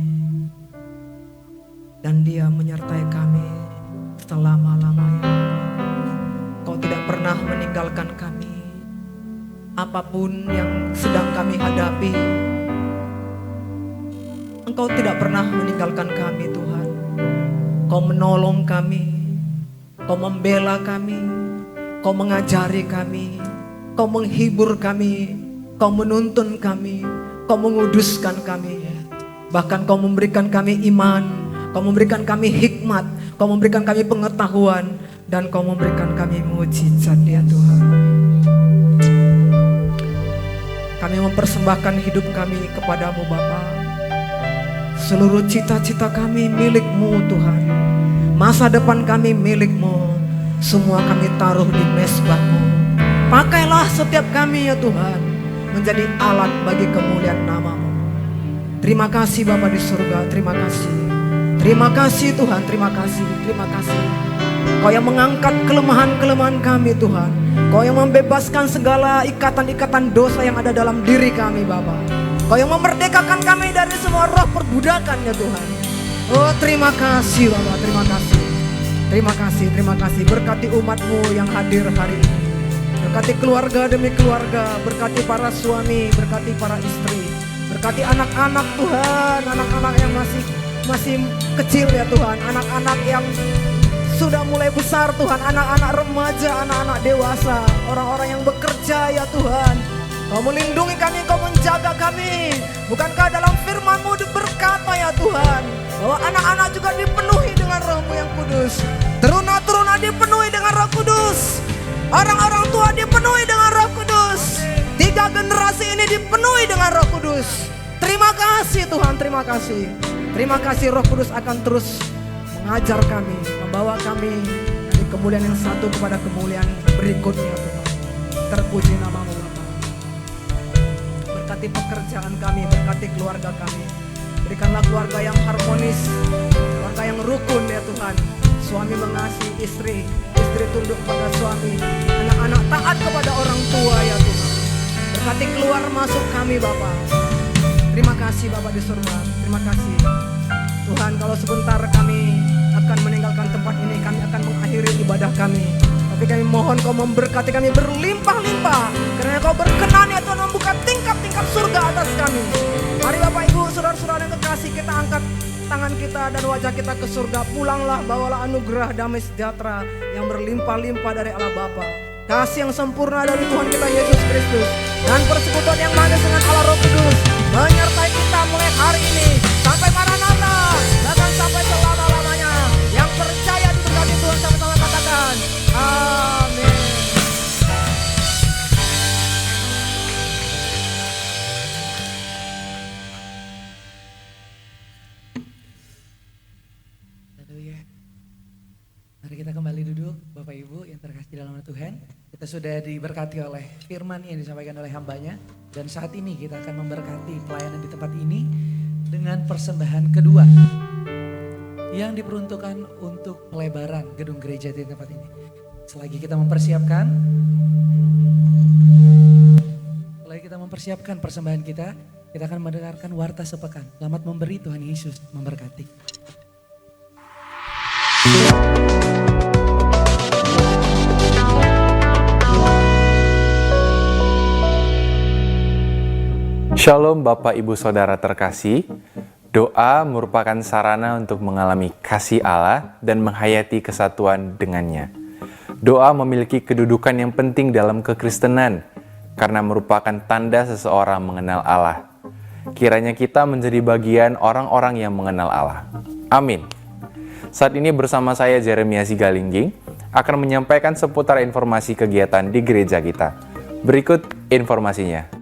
dan Dia menyertai kami selama-lamanya. Kau tidak pernah meninggalkan kami. Apapun yang sedang kami hadapi, Engkau tidak pernah meninggalkan kami Tuhan. Kau menolong kami, Kau membela kami, Kau mengajari kami, Kau menghibur kami, Kau menuntun kami, Kau menguduskan kami. Bahkan Kau memberikan kami iman, Kau memberikan kami hikmat, Kau memberikan kami pengetahuan, dan Kau memberikan kami mujizat ya Tuhan. Kami mempersembahkan hidup kami kepadamu Bapa. Seluruh cita-cita kami milik-Mu Tuhan. Masa depan kami milik-Mu. Semua kami taruh di mezbah-Mu. Pakailah setiap kami ya Tuhan menjadi alat bagi kemuliaan nama-Mu. Terima kasih Bapa di surga, terima kasih. Terima kasih Tuhan, terima kasih, terima kasih. Kau yang mengangkat kelemahan-kelemahan kami Tuhan. Kau yang membebaskan segala ikatan-ikatan dosa yang ada dalam diri kami Bapa. Kau yang memerdekakan kami dari semua roh perbudakan ya Tuhan. Oh terima kasih Bapa, terima kasih. Terima kasih, terima kasih. Berkati umat-Mu yang hadir hari ini. Berkati keluarga demi keluarga. Berkati para suami, berkati para istri. Berkati anak-anak Tuhan. Anak-anak yang masih kecil ya Tuhan. Anak-anak yang sudah mulai besar Tuhan, anak-anak remaja, anak-anak dewasa, orang-orang yang bekerja ya Tuhan. Kau melindungi kami, Kau menjaga kami. Bukankah dalam firman-Mu berkata ya Tuhan, bahwa anak-anak juga dipenuhi dengan Roh-Mu yang kudus. Teruna-teruna dipenuhi dengan Roh Kudus. Orang-orang tua dipenuhi dengan Roh Kudus. 3 generasi ini dipenuhi dengan Roh Kudus. Terima kasih Tuhan, terima kasih. Terima kasih Roh Kudus akan terus mengajar kami, membawa kami dari kemuliaan yang satu kepada kemuliaan berikutnya Tuhan. Terpuji nama-Mu Bapa. Berkati pekerjaan kami, berkati keluarga kami. Berikanlah keluarga yang harmonis, keluarga yang rukun ya Tuhan. Suami mengasihi istri, istri tunduk pada suami, anak-anak taat kepada orang tua ya Tuhan. Berkati keluar masuk kami Bapa. Terima kasih Bapa di surga, terima kasih. Tuhan, kalau sebentar kami akan meninggalkan tempat ini, kami akan mengakhiri ibadah kami. Tapi kami mohon Kau memberkati kami berlimpah-limpah. Karena Kau berkenan ya Tuhan membuka tingkap-tingkap surga atas kami. Mari Bapak Ibu, saudara-saudara yang kekasih, kita angkat tangan kita dan wajah kita ke surga. Pulanglah, bawalah anugerah damai sejahtera yang berlimpah-limpah dari Allah Bapa. Kasih yang sempurna dari Tuhan kita Yesus Kristus. Dan persekutuan yang manis dengan Allah Roh Kudus menyertai kita mulai hari ini sampai Maranatha, bahkan sampai selama-lamanya. Yang percaya diberkati Tuhan sama-sama katakan amin. Haleluya. Mari kita kembali duduk Bapak Ibu yang terkasih dalam nama Tuhan. Kita sudah diberkati oleh firman yang disampaikan oleh hambanya. Dan saat ini kita akan memberkati pelayanan di tempat ini dengan persembahan kedua yang diperuntukkan untuk pelebaran gedung gereja di tempat ini. Selagi kita mempersiapkan persembahan kita akan mendengarkan warta sepekan. Selamat memberi, Tuhan Yesus memberkati. Shalom Bapak Ibu Saudara terkasih. Doa merupakan sarana untuk mengalami kasih Allah dan menghayati kesatuan dengannya. Doa memiliki kedudukan yang penting dalam kekristenan karena merupakan tanda seseorang mengenal Allah. Kiranya kita menjadi bagian orang-orang yang mengenal Allah. Amin. Saat ini bersama saya Jeremia Sigalingging akan menyampaikan seputar informasi kegiatan di gereja kita. Berikut informasinya.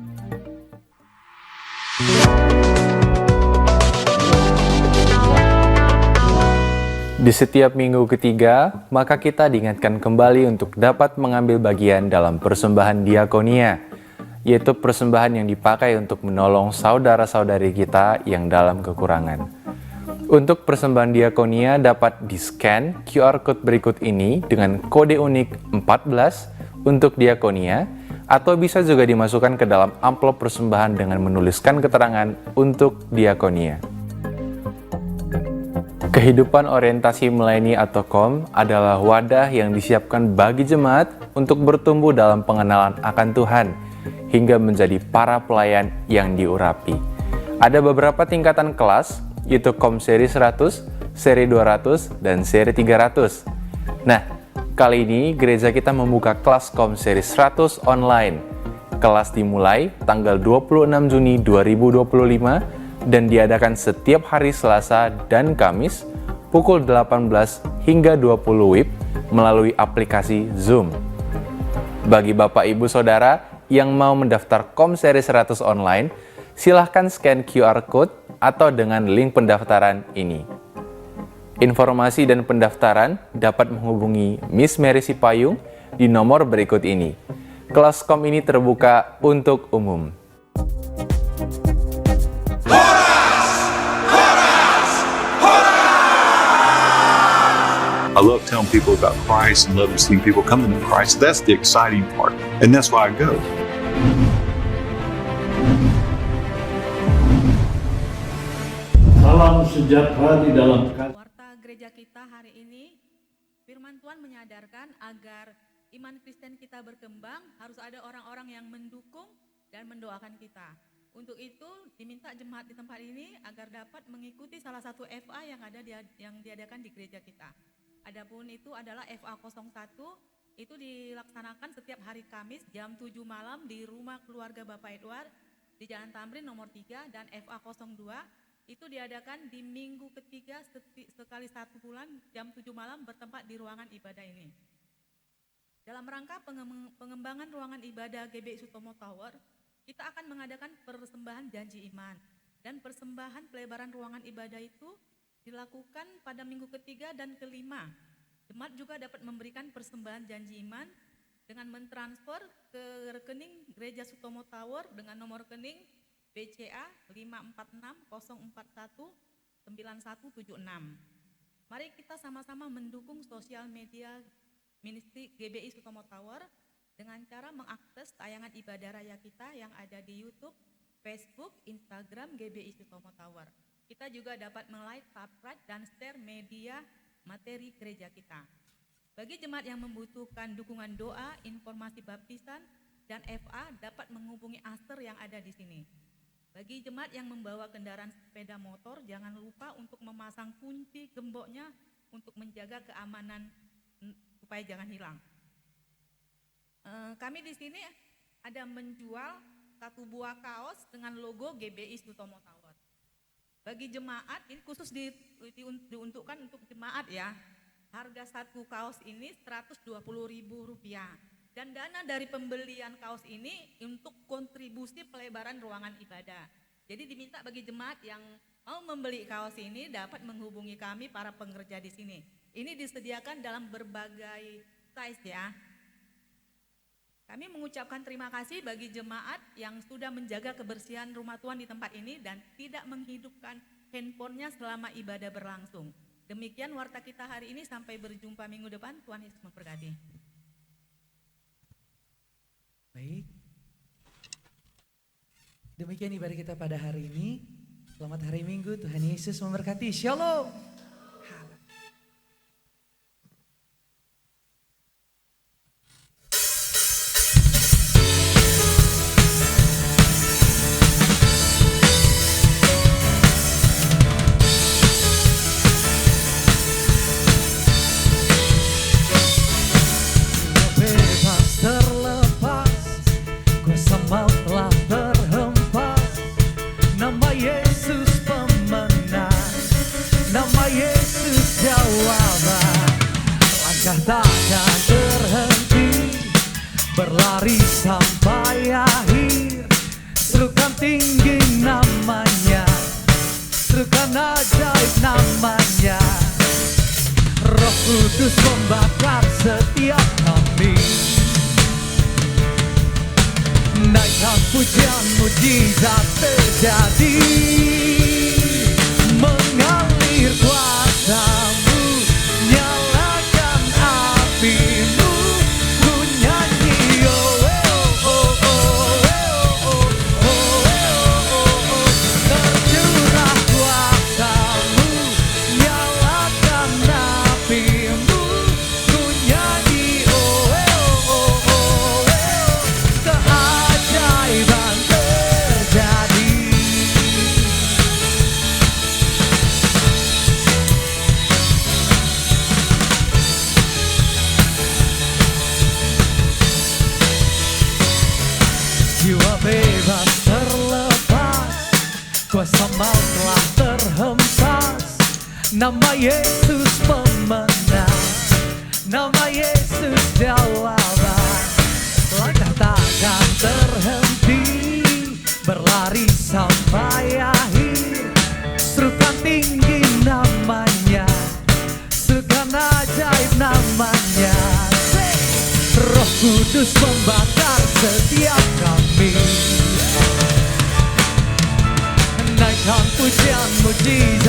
Di setiap minggu ketiga, maka kita diingatkan kembali untuk dapat mengambil bagian dalam persembahan diakonia, yaitu persembahan yang dipakai untuk menolong saudara-saudari kita yang dalam kekurangan. Untuk persembahan diakonia dapat di-scan QR Code berikut ini dengan kode unik 14 untuk diakonia, atau bisa juga dimasukkan ke dalam amplop persembahan dengan menuliskan keterangan untuk diakonia. Kehidupan orientasi melayani atau KOM adalah wadah yang disiapkan bagi jemaat untuk bertumbuh dalam pengenalan akan Tuhan hingga menjadi para pelayan yang diurapi. Ada beberapa tingkatan kelas, yaitu KOM seri 100, seri 200, dan seri 300. Nah, kali ini gereja kita membuka kelas KOM seri 100 online. Kelas dimulai tanggal 26 Juni 2025 dan diadakan setiap hari Selasa dan Kamis pukul 18 hingga 20 WIB melalui aplikasi Zoom. Bagi Bapak Ibu Saudara yang mau mendaftar KOM seri 100 online, silahkan scan QR Code atau dengan link pendaftaran ini. Informasi dan pendaftaran dapat menghubungi Miss Mary Sipayung di nomor berikut ini. Kelas KOM ini terbuka untuk umum. I love telling people about Christ and love seeing people come into Christ. That's the exciting part, and that's why I go. Salam sejahtera di dalam Warta gereja kita hari ini, firman Tuhan menyadarkan agar iman Kristen kita berkembang, harus ada orang-orang yang mendukung dan mendoakan kita. Untuk itu diminta jemaat di tempat ini agar dapat mengikuti salah satu FA yang diadakan di gereja kita. Adapun itu adalah FA 01, itu dilaksanakan setiap hari Kamis jam 7 malam di rumah keluarga Bapak Edward di Jalan Tamrin nomor 3, dan FA 02 itu diadakan di minggu ketiga sekali 1 bulan jam 7 malam bertempat di ruangan ibadah ini. Dalam rangka pengembangan ruangan ibadah GBI Sutomo Tower, kita akan mengadakan persembahan janji iman. Dan persembahan pelebaran ruangan ibadah itu dilakukan pada minggu ketiga dan kelima. Jemaat juga dapat memberikan persembahan janji iman dengan mentransfer ke rekening Gereja Sutomo Tower dengan nomor rekening BCA 54604199176. Mari kita sama-sama mendukung sosial media ministry GBI Sutomo Tower dengan cara mengakses tayangan ibadah raya kita yang ada di YouTube, Facebook, Instagram GBI Sutomo Tower. Kita juga dapat like, subscribe, dan share media materi gereja kita. Bagi jemaat yang membutuhkan dukungan doa, informasi baptisan, dan FA dapat menghubungi Aster yang ada di sini. Bagi jemaat yang membawa kendaraan sepeda motor, jangan lupa untuk memasang kunci gemboknya untuk menjaga keamanan supaya jangan hilang. Kami di sini ada menjual 1 buah kaos dengan logo GBI Sutomo Tower. Bagi jemaat, ini khusus diuntukkan untuk jemaat ya. Harga 1 kaos ini Rp120.000. Dan dana dari pembelian kaos ini untuk kontribusi pelebaran ruangan ibadah. Jadi diminta bagi jemaat yang mau membeli kaos ini dapat menghubungi kami para pengerja di sini. Ini disediakan dalam berbagai size ya. Kami mengucapkan terima kasih bagi jemaat yang sudah menjaga kebersihan rumah Tuhan di tempat ini dan tidak menghidupkan handphonenya selama ibadah berlangsung. Demikian warta kita hari ini, sampai berjumpa minggu depan. Tuhan Yesus memberkati. Baik, demikian ibadah kita pada hari ini. Selamat hari Minggu, Tuhan Yesus memberkati. Shalom. Takkan terhenti berlari sampai akhir. Serukan tinggi namanya, serukan ajaib namanya. Roh Kudus membakar setiap kami. Naikkan pujian, mujizat terjadi, mengalir Nama Yesus pemenang, nama Yesus jawaban. Langkah takkan terhenti, berlari sampai akhir. Serukan tinggi namanya, serukan ajaib namanya. Roh Kudus membakar setiap kami. Naikkan pujian mujizat